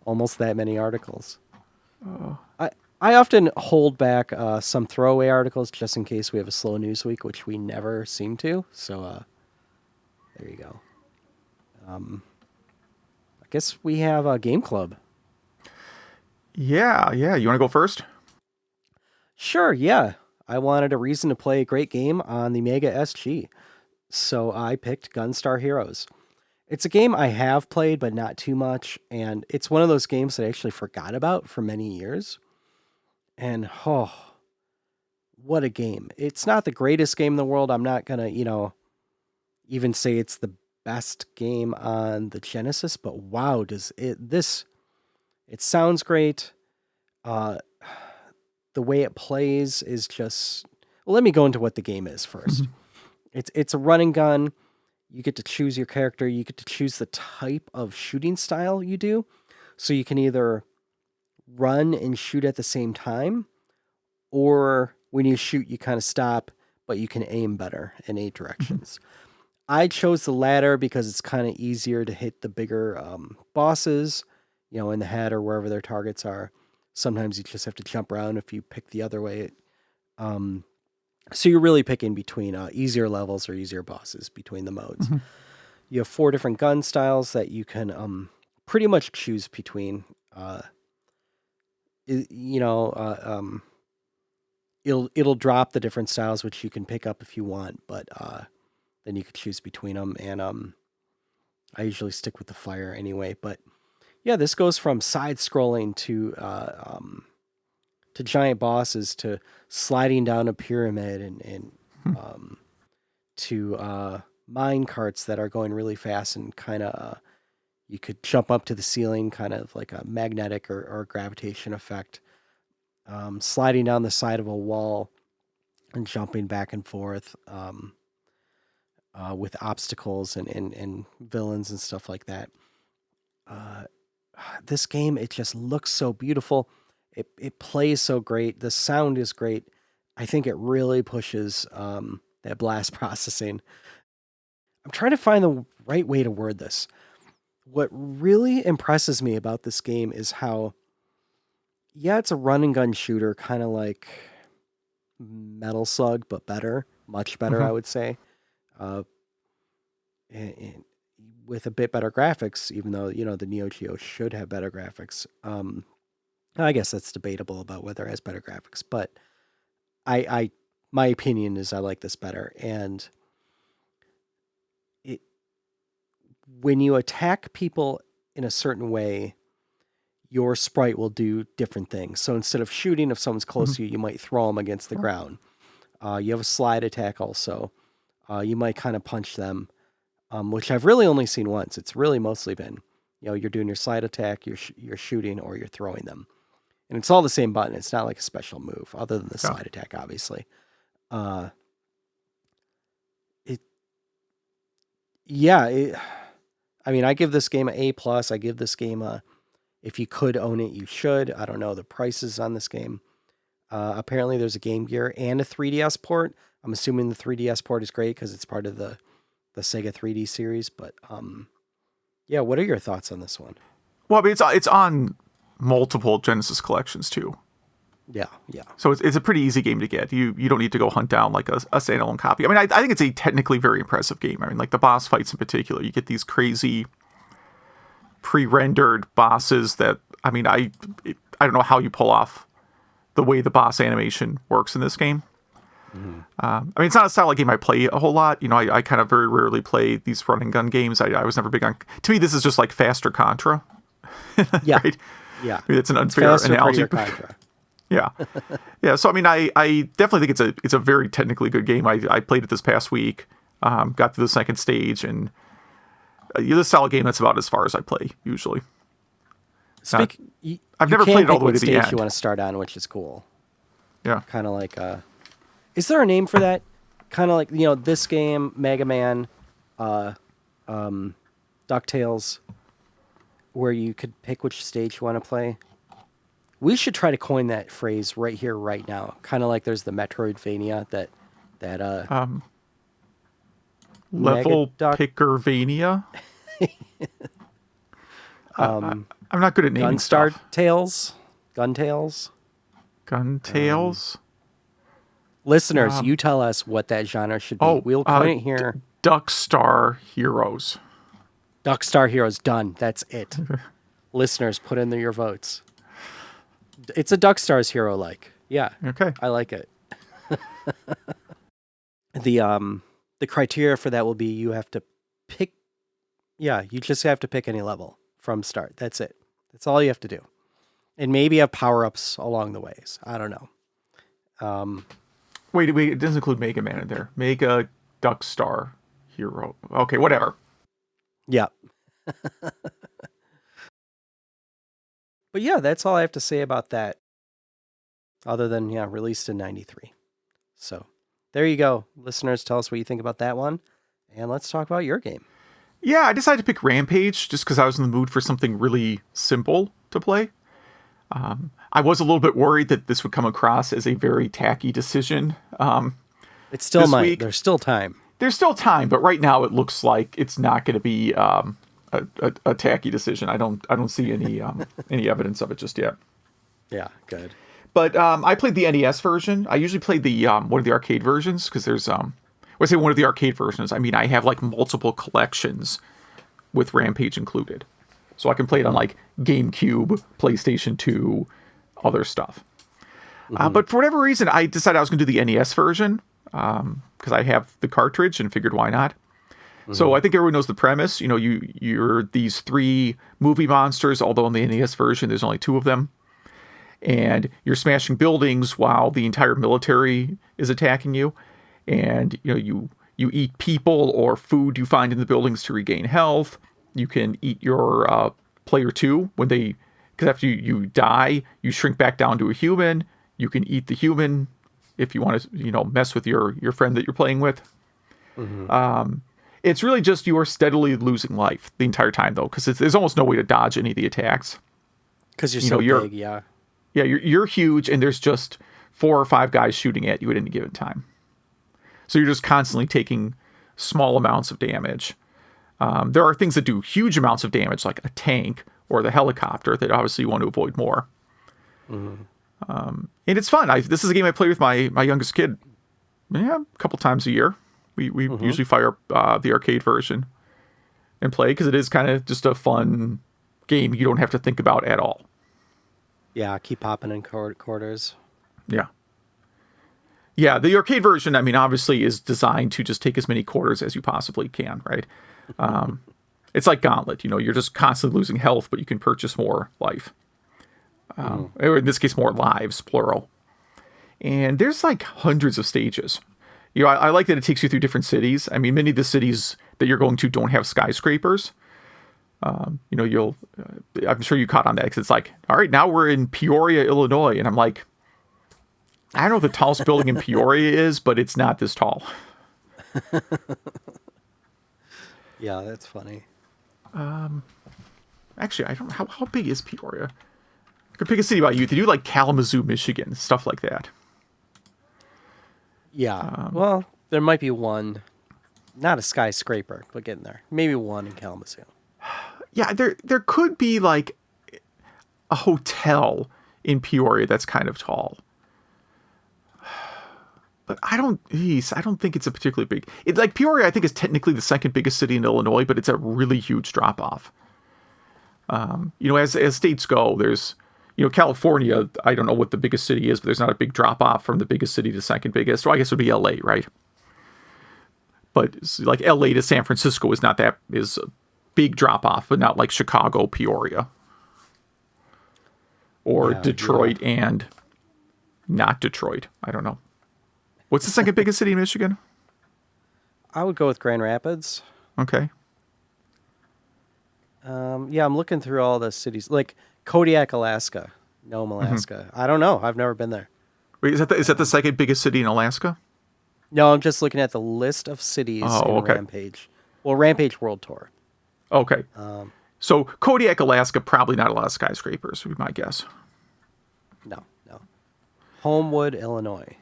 almost that many articles. I often hold back some throwaway articles just in case we have a slow news week, which we never seem to. So there you go. I guess we have a game club. Yeah. You want to go first? Sure, yeah. I wanted a reason to play a great game on the Mega SG. So I picked Gunstar Heroes. It's a game I have played, but not too much. And it's one of those games that I actually forgot about for many years. And, what a game. It's not the greatest game in the world. I'm not going to, even say it's the best game on the Genesis. But wow, it sounds great. The way it plays is just... Well, let me go into what the game is first. It's a run and gun. You get to choose your character. You get to choose the type of shooting style you do. So you can either run and shoot at the same time, or when you shoot, you kind of stop, but you can aim better in 8 directions. I chose the latter because it's kind of easier to hit the bigger bosses, in the head or wherever their targets are. Sometimes you just have to jump around if you pick the other way. So you're really picking between easier levels or easier bosses between the modes. You have 4 different gun styles that you can pretty much choose between. It'll drop the different styles, which you can pick up if you want, but then you could choose between them. And I usually stick with the fire anyway. But yeah, this goes from side scrolling to giant bosses to sliding down a pyramid and to mine carts that are going really fast and kind of you could jump up to the ceiling, kind of like a magnetic or gravitation effect. Sliding down the side of a wall and jumping back and forth with obstacles and villains and stuff like that. This game, it just looks so beautiful. It plays so great. The sound is great. I think it really pushes that blast processing. I'm trying to find the right way to word this. What really impresses me about this game is how, yeah, it's a run and gun shooter, kind of like Metal Slug, but better, much better, I would say. And with a bit better graphics, even though, the Neo Geo should have better graphics. I guess that's debatable about whether it has better graphics, but my opinion is I like this better. And when you attack people in a certain way, your sprite will do different things. So instead of shooting, if someone's close to you, you might throw them against the ground. You have a slide attack also. You might kind of punch them, which I've really only seen once. It's really mostly been, you're doing your slide attack, you're shooting, or you're throwing them. And it's all the same button. It's not like a special move, other than the slide attack, obviously. I give this game an A+. I give this game a... If you could own it, you should. I don't know the prices on this game. Apparently, there's a Game Gear and a 3DS port. I'm assuming the 3DS port is great because it's part of the Sega 3D series. But yeah, what are your thoughts on this one? Well, I mean, it's on multiple Genesis collections too. Yeah, yeah. So it's a pretty easy game to get. You don't need to go hunt down like a standalone copy. I mean, I think it's a technically very impressive game. I mean, like the boss fights in particular, you get these crazy pre-rendered bosses that, I mean, I don't know how you pull off the way the boss animation works in this game. Mm-hmm. I mean, it's not a style of game I play a whole lot. You know, I kind of very rarely play these run and gun games. I was never big on. To me, this is just like faster Contra. Yeah, right? Yeah. I mean, it's an unfair analogy. Contra. Yeah, yeah. So I mean, I definitely think it's a very technically good game. I played it this past week, got to the second stage, and this style of game, that's about as far as I play usually. I've never played it all the way to the end. You want to start on, which is cool. Yeah, kind of like is there a name for that? Kind of like, you know, this game, Mega Man, DuckTales, where you could pick which stage you want to play. We should try to coin that phrase right here, right now. Kind of like there's the Metroidvania that level pickervania. I'm not good at naming Gunstar stuff. Guntails. Listeners, you tell us what that genre should be. We'll coin it here. Duckstar Heroes. Duckstar Heroes, done. That's it. Listeners, put in your votes. It's a Duckstars hero like. Yeah. Okay. I like it. The criteria for that will be you have to pick. Yeah, you just have to pick any level from start. That's it. That's all you have to do. And maybe have power-ups along the ways. I don't know. Wait, it doesn't include Mega Man in there. Mega Duckstar Hero. Okay, whatever. Yeah. But yeah, that's all I have to say about that. Other than, released in 93. So there you go. Listeners, tell us what you think about that one. And let's talk about your game. Yeah, I decided to pick Rampage just because I was in the mood for something really simple to play. I was a little bit worried that this would come across as a very tacky decision. It still might. There's still time. There's still time, but right now it looks like it's not going to be a tacky decision. I don't see any evidence of it just yet. Yeah, good. But I played the NES version. I usually played the one of the arcade versions because there's when I say one of the arcade versions, I mean I have like multiple collections with Rampage included. So I can play it on like GameCube, PlayStation 2, other stuff. Mm-hmm. But for whatever reason, I decided I was going to do the NES version because I have the cartridge and figured why not. Mm-hmm. So I think everyone knows the premise. You know, you're these three movie monsters, although in the NES version there's only two of them. And you're smashing buildings while the entire military is attacking you. And you eat people or food you find in the buildings to regain health. You can eat your player two because after you die, you shrink back down to a human. You can eat the human if you want to, mess with your friend that you're playing with. Mm-hmm. It's really just you are steadily losing life the entire time, though, because there's almost no way to dodge any of the attacks. Because you're so big, yeah. Yeah, you're huge, and there's just 4 or 5 guys shooting at you at any given time. So you're just constantly taking small amounts of damage. There are things that do huge amounts of damage, like a tank or the helicopter, that obviously you want to avoid more. Mm-hmm. And it's fun. This is a game I play with my youngest kid a couple times a year. We mm-hmm. usually fire up the arcade version and play because it is kind of just a fun game you don't have to think about at all. Yeah, keep popping in quarters. Yeah. Yeah, the arcade version, I mean, obviously is designed to just take as many quarters as you possibly can, right? It's like Gauntlet, you're just constantly losing health, but you can purchase more life. Or in this case, more lives, plural. And there's like hundreds of stages. I like that it takes you through different cities. I mean, many of the cities that you're going to don't have skyscrapers. I'm sure you caught on that because it's like, all right, now we're in Peoria, Illinois. And I'm like, I don't know what the tallest building in Peoria is, but it's not this tall. Yeah, that's funny. Actually, I don't know. How big is Peoria? could pick a city by you. They do like Kalamazoo, Michigan, stuff like that. Yeah. Well, there might be one, not a skyscraper, but getting there. Maybe one in Kalamazoo. Yeah, there could be like a hotel in Peoria that's kind of tall. But I don't think it's a particularly big. It's like Peoria, I think, is technically the second biggest city in Illinois, but it's a really huge drop off. As states go, there's, California. I don't know what the biggest city is, but there's not a big drop off from the biggest city to second biggest. So I guess it would be LA, right? But like LA to San Francisco is a big drop off, but not like Chicago, Peoria, or Detroit and not Detroit. I don't know. What's the second biggest city in Michigan? I would go with Grand Rapids. Okay. I'm looking through all the cities, like Kodiak, Alaska, Nome, Alaska. I don't know. I've never been there. Wait, is that the second biggest city in Alaska? No, I'm just looking at the list of cities in Rampage. Well, Rampage World Tour. Okay. So Kodiak, Alaska, probably not a lot of skyscrapers, would be my guess. No. Homewood, Illinois.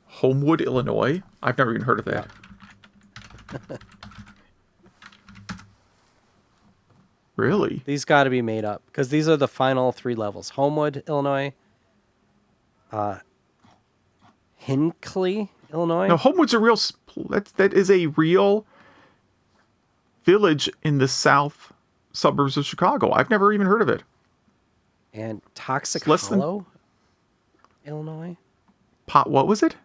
Homewood, Illinois? I've never even heard of that. Yeah. Really? These got to be made up because these are the final 3 levels. Homewood, Illinois. Hinckley, Illinois. No, Homewood's that is a real village in the south suburbs of Chicago. I've never even heard of it. And Toxic Hollow, Illinois. What was it?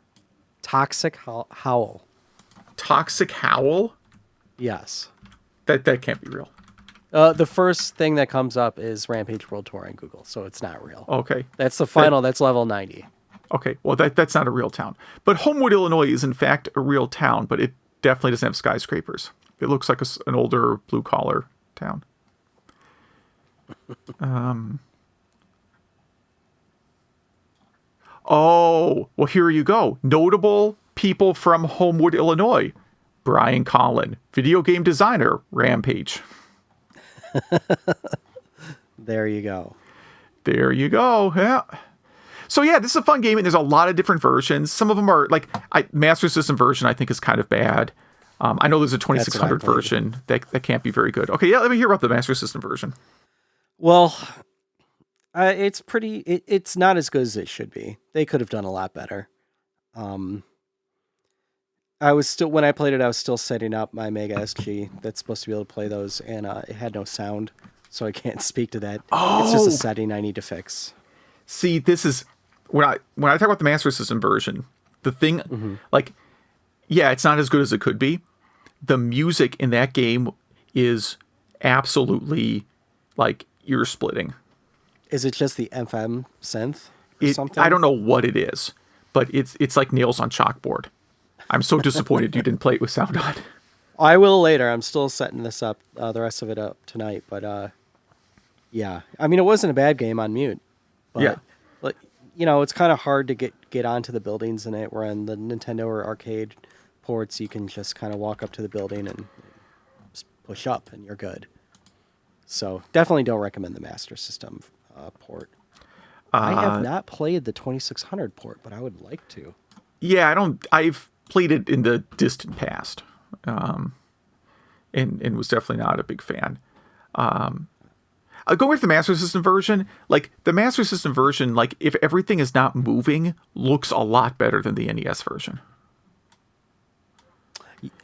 Toxic Howl. Toxic Howl? Yes. That can't be real. The first thing that comes up is Rampage World Tour on Google, so it's not real. Okay. That's the final. That's level 90. Okay. Well, that's not a real town. But Homewood, Illinois is in fact a real town, but it definitely doesn't have skyscrapers. It looks like an older blue-collar town. Oh, well, here you go. Notable people from Homewood, Illinois. Brian Collin, video game designer, Rampage. There you go. There you go. Yeah. So yeah, this is a fun game, and there's a lot of different versions. Some of them are like Master System version. I think is kind of bad. I know there's a 2600 version that can't be very good. Okay, yeah, let me hear about the Master System version. Well, it's pretty. It's not as good as it should be. They could have done a lot better. When I played it, I was still setting up my Mega SG that's supposed to be able to play those, and it had no sound, so I can't speak to that. Oh. It's just a setting I need to fix. See, this is when I talk about the Master System version, the thing it's not as good as it could be. The music in that game is absolutely like ear splitting. Is it just the FM synth or something? I don't know what it is, but it's like nails on chalkboard. I'm so disappointed you didn't play it with sound on. I will later. I'm still setting this up, the rest of it up tonight. But yeah, I mean, it wasn't a bad game on mute. But, yeah, it's kind of hard to get onto the buildings in it. Where on the Nintendo or arcade ports, you can just kind of walk up to the building and just push up, and you're good. So definitely don't recommend the Master System port. I have not played the 2600 port, but I would like to. Yeah, I've played it in the distant past, and was definitely not a big fan. Going with the Master System version, like the Master System version, like if everything is not moving, looks a lot better than the NES version.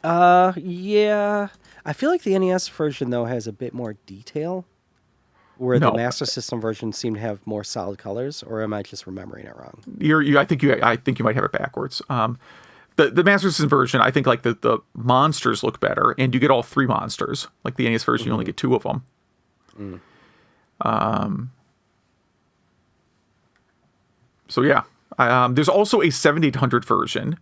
Yeah. I feel like the NES version though has a bit more detail, where the Master System version seemed to have more solid colors. Or am I just remembering it wrong? I think you might have it backwards. The Master System version, I think like the monsters look better, and you get all 3 monsters. Like the NES version, you only get 2 of them. So yeah, there's also a 7800 version,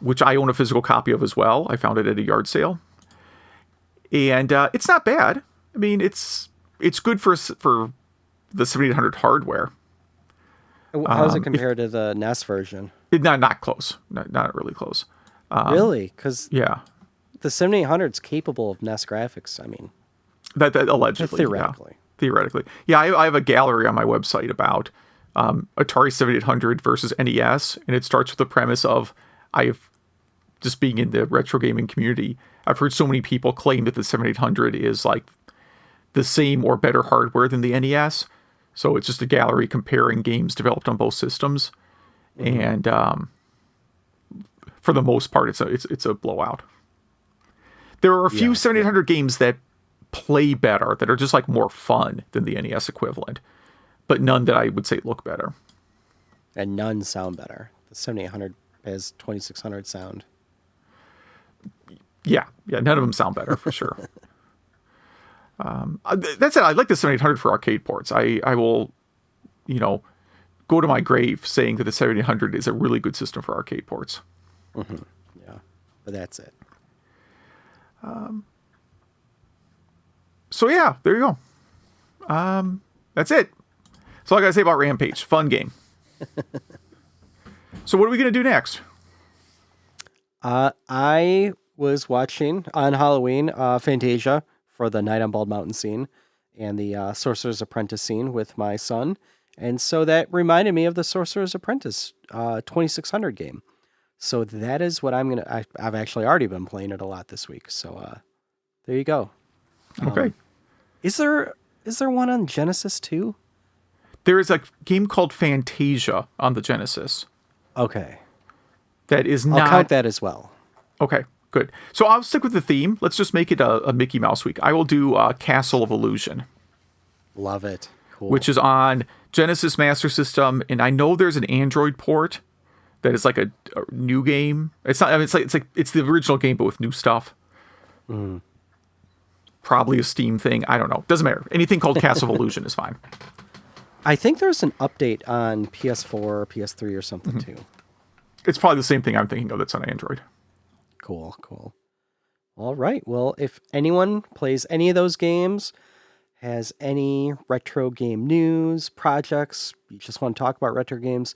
which I own a physical copy of as well. I found it at a yard sale, and it's not bad. I mean, it's good for the 7800 hardware. How does it compare to the NES version? Not close. Not really close. Really? Because yeah, the 7800 is capable of NES graphics. I mean, that allegedly, theoretically. theoretically. Yeah, I have a gallery on my website about Atari 7800 versus NES, and it starts with the premise of just being in the retro gaming community, I've heard so many people claim that the 7800 is like the same or better hardware than the NES. So it's just a gallery comparing games developed on both systems, and for the most part, it's a blowout. There are a few 7800 games that play better, that are just like more fun than the NES equivalent, but none that I would say look better. And none sound better. The 7800 has 2600 sound. Yeah, none of them sound better for sure. That's it. I like the 7800 for arcade ports. I will, go to my grave saying that the 7800 is a really good system for arcade ports. Mm-hmm. Yeah, but that's it. So yeah, there you go. That's it. That's all I gotta say about Rampage. Fun game. So what are we gonna do next? I was watching on Halloween Fantasia for the Night on Bald Mountain scene and the Sorcerer's Apprentice scene with my son. And so that reminded me of the Sorcerer's Apprentice 2600 game. So that is what I've actually already been playing it a lot this week. So there you go. Okay. Is there one on Genesis too? There is a game called Fantasia on the Genesis. Okay. That is not... I'll count that as well. Okay, good. So I'll stick with the theme. Let's just make it a Mickey Mouse week. I will do Castle of Illusion. Love it. Cool. Which is on Genesis Master System, and I know there's an Android port that is like a new game. It's not. I mean, it's the original game, but with new stuff. Mm. Probably a Steam thing. I don't know. Doesn't matter. Anything called Castle of Illusion is fine. I think there's an update on PS4 or PS3 or something too. It's probably the same thing I'm thinking of that's on Android. Cool. All right. Well, if anyone plays any of those games, has any retro game news, projects, you just want to talk about retro games,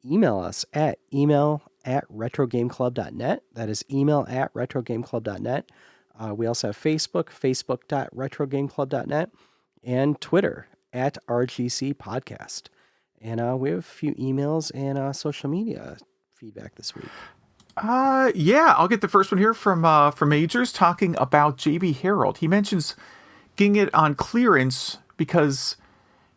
email us at email@retrogameclub.net. That is email@retrogameclub.net. We also have Facebook, facebook.retrogameclub.net, and Twitter @RGC Podcast. And we have a few emails and social media feedback this week. Yeah, I'll get the first one here from Majors talking about JB Harold. He mentions getting it on clearance because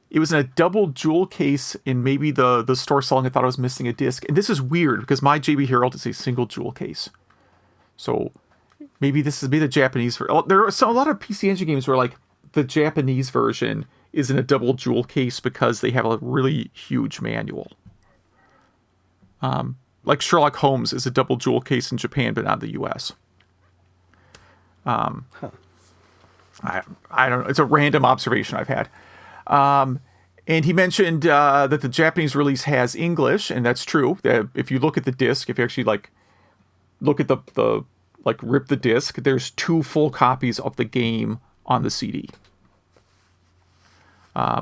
it was in a double jewel case in maybe the store selling it thought I was missing a disc. And this is weird because my JB Harold is a single jewel case. So maybe this is the Japanese version. There are a lot of PC Engine games where like the Japanese version is in a double jewel case because they have a really huge manual. Like Sherlock Holmes is a double jewel case in Japan, but not in the US. I don't know. It's a random observation I've had. And he mentioned that the Japanese release has English, and that's true. That if you look at the disc, if you actually like look at the rip the disc, there's 2 full copies of the game on the CD.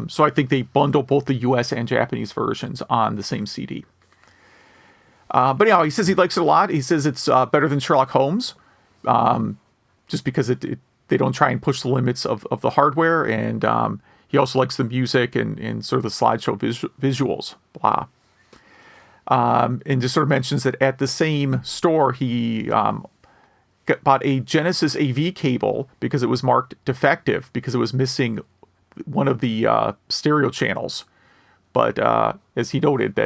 So I think they bundle both the US and Japanese versions on the same CD. But anyhow, he says he likes it a lot. He says it's better than Sherlock Holmes, just because they don't try and push the limits of the hardware, and he also likes the music and sort of the slideshow visuals. Blah. And just sort of mentions that at the same store he bought a Genesis AV cable because it was marked defective because it was missing one of the stereo channels. But as he noted,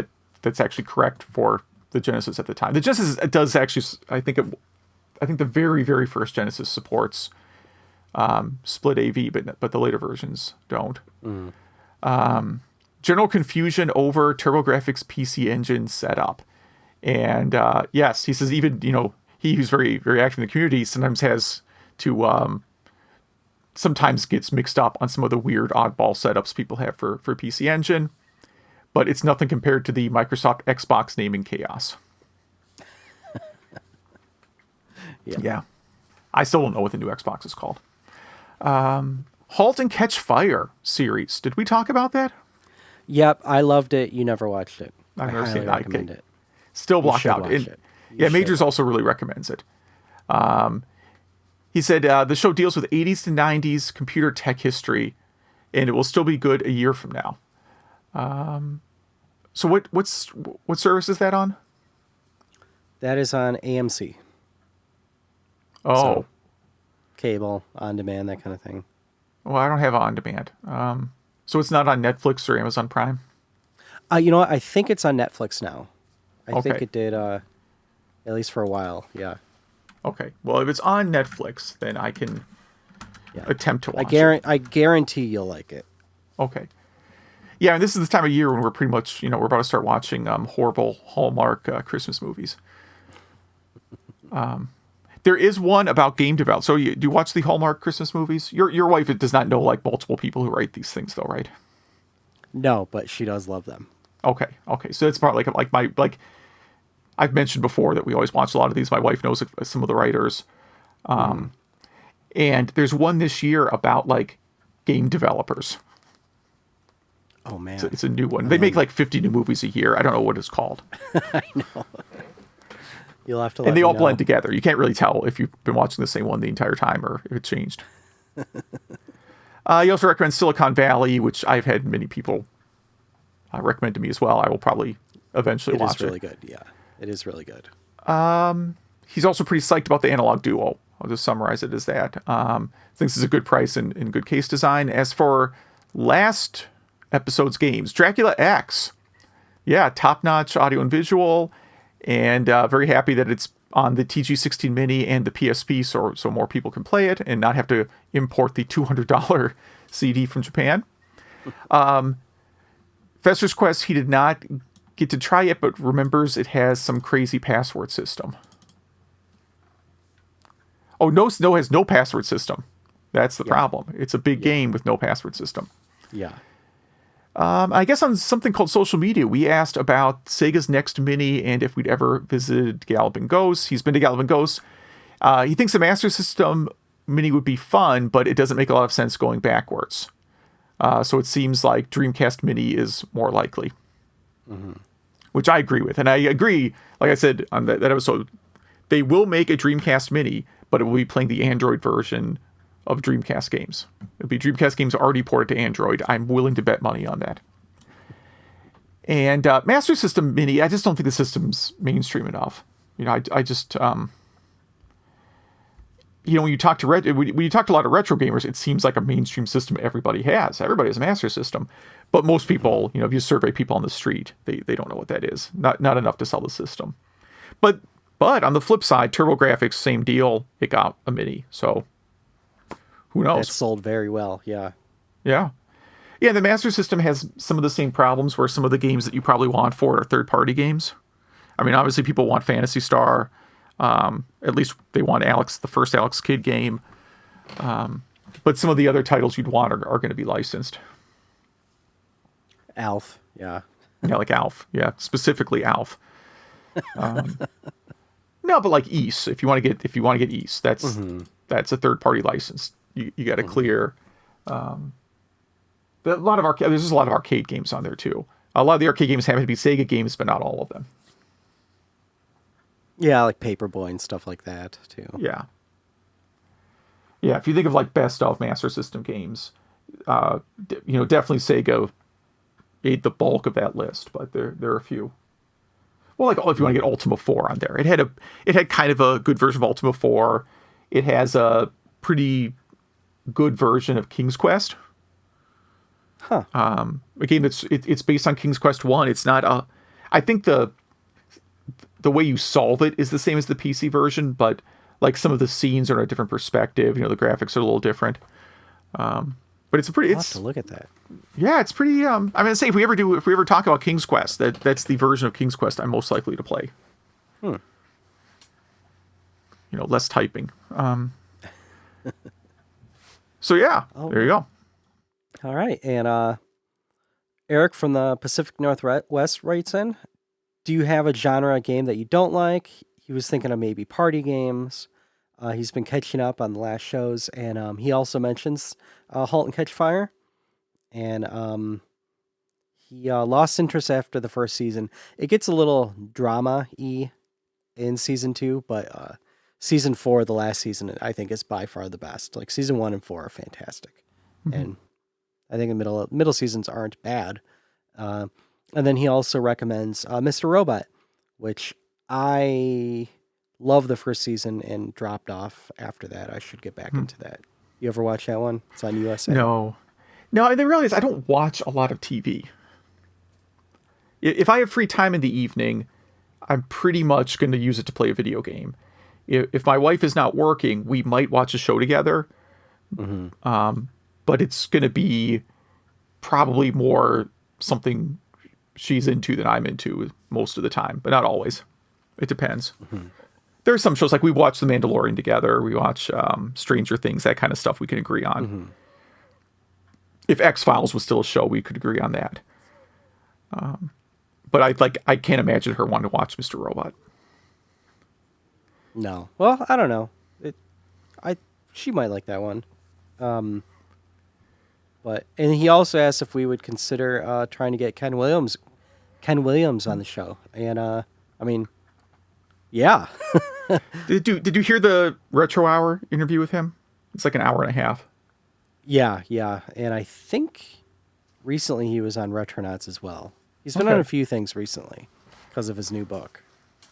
that's actually correct for the Genesis at the time. The Genesis does actually, I think the very, very first Genesis supports split AV, but the later versions don't. General confusion over TurboGrafx PC Engine setup. And yes, he says even, he who's very, very active in the community sometimes has to, sometimes gets mixed up on some of the weird oddball setups people have for PC Engine. But it's nothing compared to the Microsoft Xbox naming chaos. Yeah. I still don't know what the new Xbox is called. Halt and Catch Fire series. Did we talk about that? Yep, I loved it. You never watched it. I've never seen it. Recommend it. Still blocked out. Majors also really recommends it. He said the show deals with 80s to 90s computer tech history. and it will still be good a year from now. So what service is that on? That is on AMC. Oh, So, cable, on demand, that kind of thing. well, I don't have on demand. So it's not on Netflix or Amazon Prime? You know what? I think it's on Netflix now. I think Okay. it did, at least for a while. Yeah. Okay. Well, if it's on Netflix, then I can Yeah. attempt to watch it. I guarantee you'll like it. Okay. Yeah, and this is the time of year when we're pretty much, we're about to start watching horrible Hallmark Christmas movies. There is one about game development. So do you watch the Hallmark Christmas movies? Your wife does not know like multiple people who write these things, though, right? No, but she does love them. Okay. So it's part like my I've mentioned before that we always watch a lot of these. My wife knows some of the writers, and there's one this year about like game developers. Oh man, It's a new one. They make like 50 new movies a year. I don't know what it's called. I know. You'll have to. Let And they me all know. blend together. You can't really tell if you've been watching the same one the entire time or if it changed. You also recommend Silicon Valley, which I've had many people recommend to me as well. I will probably eventually It watch is really good. Yeah, it is really good. He's also pretty psyched about the Analog Duo. I'll just summarize it as that. Thinks it's a good price and good case design. As for last episode's games, Dracula X. Yeah, top-notch audio and visual. And very happy that it's on the TG16 Mini and the PSP so more people can play it and not have to import the $200 CD from Japan. Fester's Quest, he did not get to try it, but remembers it has some crazy password system. Oh, no, has no password system. That's the problem. It's a big game with no password system. Yeah. I guess on something called social media, we asked about Sega's next mini and if we'd ever visited Galloping Ghosts. He's been to Galloping Ghosts. He thinks the Master System mini would be fun, but it doesn't make a lot of sense going backwards. So it seems like Dreamcast mini is more likely, which I agree with. And I agree, like I said on that episode, they will make a Dreamcast mini, but it will be playing the Android version of Dreamcast games. It'll be Dreamcast games already ported to Android. I'm willing to bet money on that. And Master System Mini, I just don't think the system's mainstream enough. I just when you talk to when you talk to a lot of retro gamers, it seems like a mainstream system everybody has. Everybody has a Master System, but most people, if you survey people on the street, they don't know what that is. Not enough to sell the system. But on the flip side, TurboGrafx, same deal. It got a mini, so. Who knows? It sold very well, yeah. Yeah. Yeah, the Master System has some of the same problems where some of the games that you probably want for it are third-party games. I mean, obviously people want Phantasy Star. At least they want the first Alex Kidd game. But some of the other titles you'd want are going to be licensed. Alf, yeah. Yeah, like Alf. Yeah, specifically Alf. No, but like Ys, if you want to get Ys, that's a third-party license. You got to clear. There's just a lot of arcade games on there too. A lot of the arcade games happen to be Sega games, but not all of them. Yeah, like Paperboy and stuff like that too. Yeah. Yeah, if you think of like best of Master System games, definitely Sega ate the bulk of that list, but there are a few. Well, like if you want to get Ultima 4 on there, it had kind of a good version of Ultima 4. It has a pretty good version of King's Quest. Huh. A game it's based on King's Quest 1. It's not I think the way you solve it is the same as the PC version, but like some of the scenes are in a different perspective. The graphics are a little different. But it's a pretty. I'll have to look at that. Yeah, it's pretty. I'm gonna say if we ever talk about King's Quest, that's the version of King's Quest I'm most likely to play. Less typing. So yeah, there you go. All right, and Eric from the Pacific Northwest writes in, do you have a genre game that you don't like? He was thinking of maybe party games. He's been catching up on the last shows, and he also mentions Halt and Catch Fire. And he lost interest after the first season. It gets a little drama-y in season 2, but season 4, the last season, I think is by far the best. Like season 1 and 4 are fantastic. And I think the middle seasons aren't bad. And then he also recommends Mr. Robot, which I love the first season and dropped off after that. I should get back into that. You ever watch that one? It's on USA. No. And the reality is I don't watch a lot of TV. If I have free time in the evening, I'm pretty much going to use it to play a video game. If my wife is not working, we might watch a show together. But it's going to be probably more something she's into than I'm into most of the time, but not always. It depends. There are some shows like we watch The Mandalorian together. We watch Stranger Things, that kind of stuff we can agree on. If X-Files was still a show, we could agree on that. But I can't imagine her wanting to watch Mr. Robot. No. Well, I don't know. She might like that one. And he also asked if we would consider trying to get Ken Williams on the show. And I mean, yeah. Did you hear the Retro Hour interview with him? It's like an hour and a half. Yeah. And I think recently he was on Retronauts as well. He's been on a few things recently because of his new book.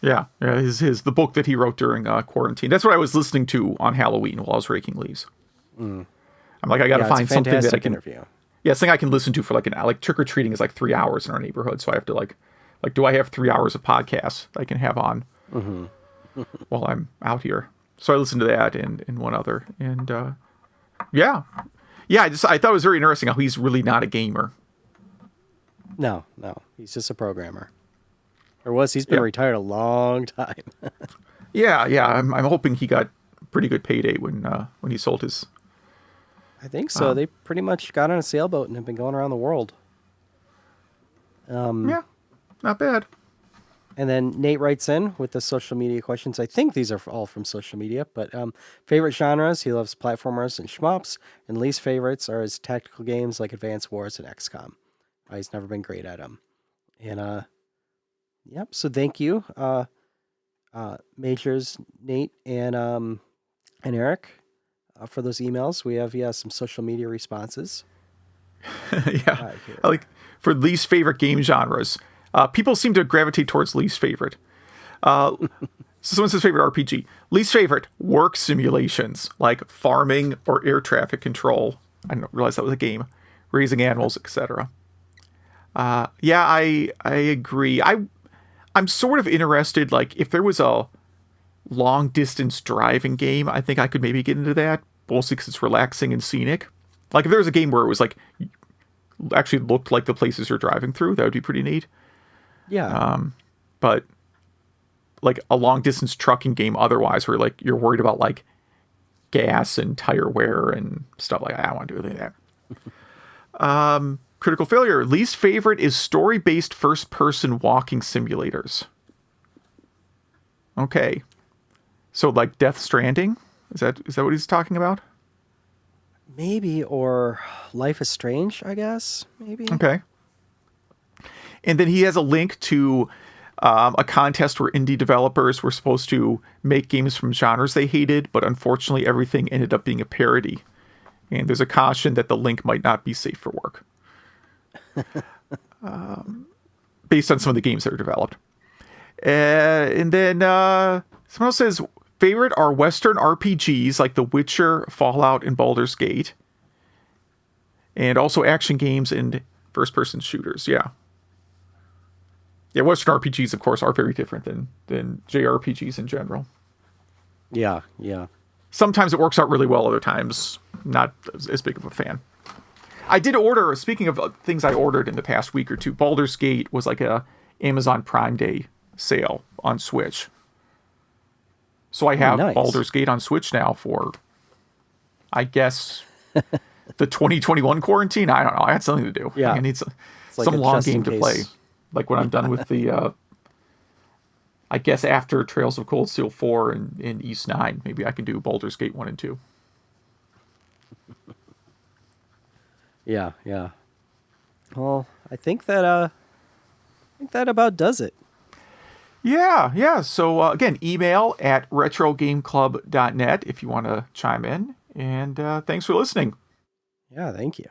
Yeah, the book that he wrote during quarantine. That's what I was listening to on Halloween while I was raking leaves. I'm like, I got to find something that I can. Interview. Yeah, something I can listen to for like trick or treating is like 3 hours in our neighborhood, so I have to like do I have 3 hours of podcasts I can have on while I'm out here? So I listened to that and one other, and yeah. I thought it was very interesting how he's really not a gamer. No, he's just a programmer. Or was he's been retired a long time. Yeah. I'm hoping he got pretty good payday when he sold his. I think so. They pretty much got on a sailboat and have been going around the world. Yeah, not bad. And then Nate writes in with the social media questions. I think these are all from social media, but favorite genres, he loves platformers and shmups, and least favorites are his tactical games like Advance Wars and XCOM. He's never been great at them. And yep. So thank you, Majors, Nate, and Eric, for those emails. We have some social media responses. Yeah, like for least favorite game genres, people seem to gravitate towards least favorite. So someone says favorite RPG, least favorite work simulations like farming or air traffic control. I didn't realize that was a game. Raising animals, etc. Yeah, I agree. I'm sort of interested, like, if there was a long-distance driving game, I think I could maybe get into that, mostly because it's relaxing and scenic. Like, if there was a game where it was, like, actually looked like the places you're driving through, that would be pretty neat. Yeah. But, like, a long-distance trucking game otherwise, where, like, you're worried about, like, gas and tire wear and stuff like that. I don't want to do anything like that. Critical failure. Least favorite is story-based first-person walking simulators. Okay. So, like, Death Stranding? Is that what he's talking about? Maybe, or Life is Strange, I guess. Maybe. Okay. And then he has a link to a contest where indie developers were supposed to make games from genres they hated, but unfortunately everything ended up being a parody. And there's a caution that the link might not be safe for work. Based on some of the games that are developed. And then someone else says favorite are Western RPGs like The Witcher, Fallout, and Baldur's Gate. And also action games and first-person shooters. Yeah, Western RPGs, of course, are very different than JRPGs in general. Yeah. Sometimes it works out really well, other times not as big of a fan. I did order, speaking of things I ordered in the past week or two, Baldur's Gate was like a Amazon Prime Day sale on Switch. So I have Baldur's Gate on Switch now for, I guess, the 2021 quarantine. I don't know. I had something to do. Yeah. I need some long game to play. Like when I'm done with the, I guess after Trails of Cold Steel 4 and East 9, maybe I can do Baldur's Gate 1 and 2. Yeah. Well, I think that about does it. Yeah. So again, email at retrogameclub.net if you want to chime in. And thanks for listening. Yeah, thank you.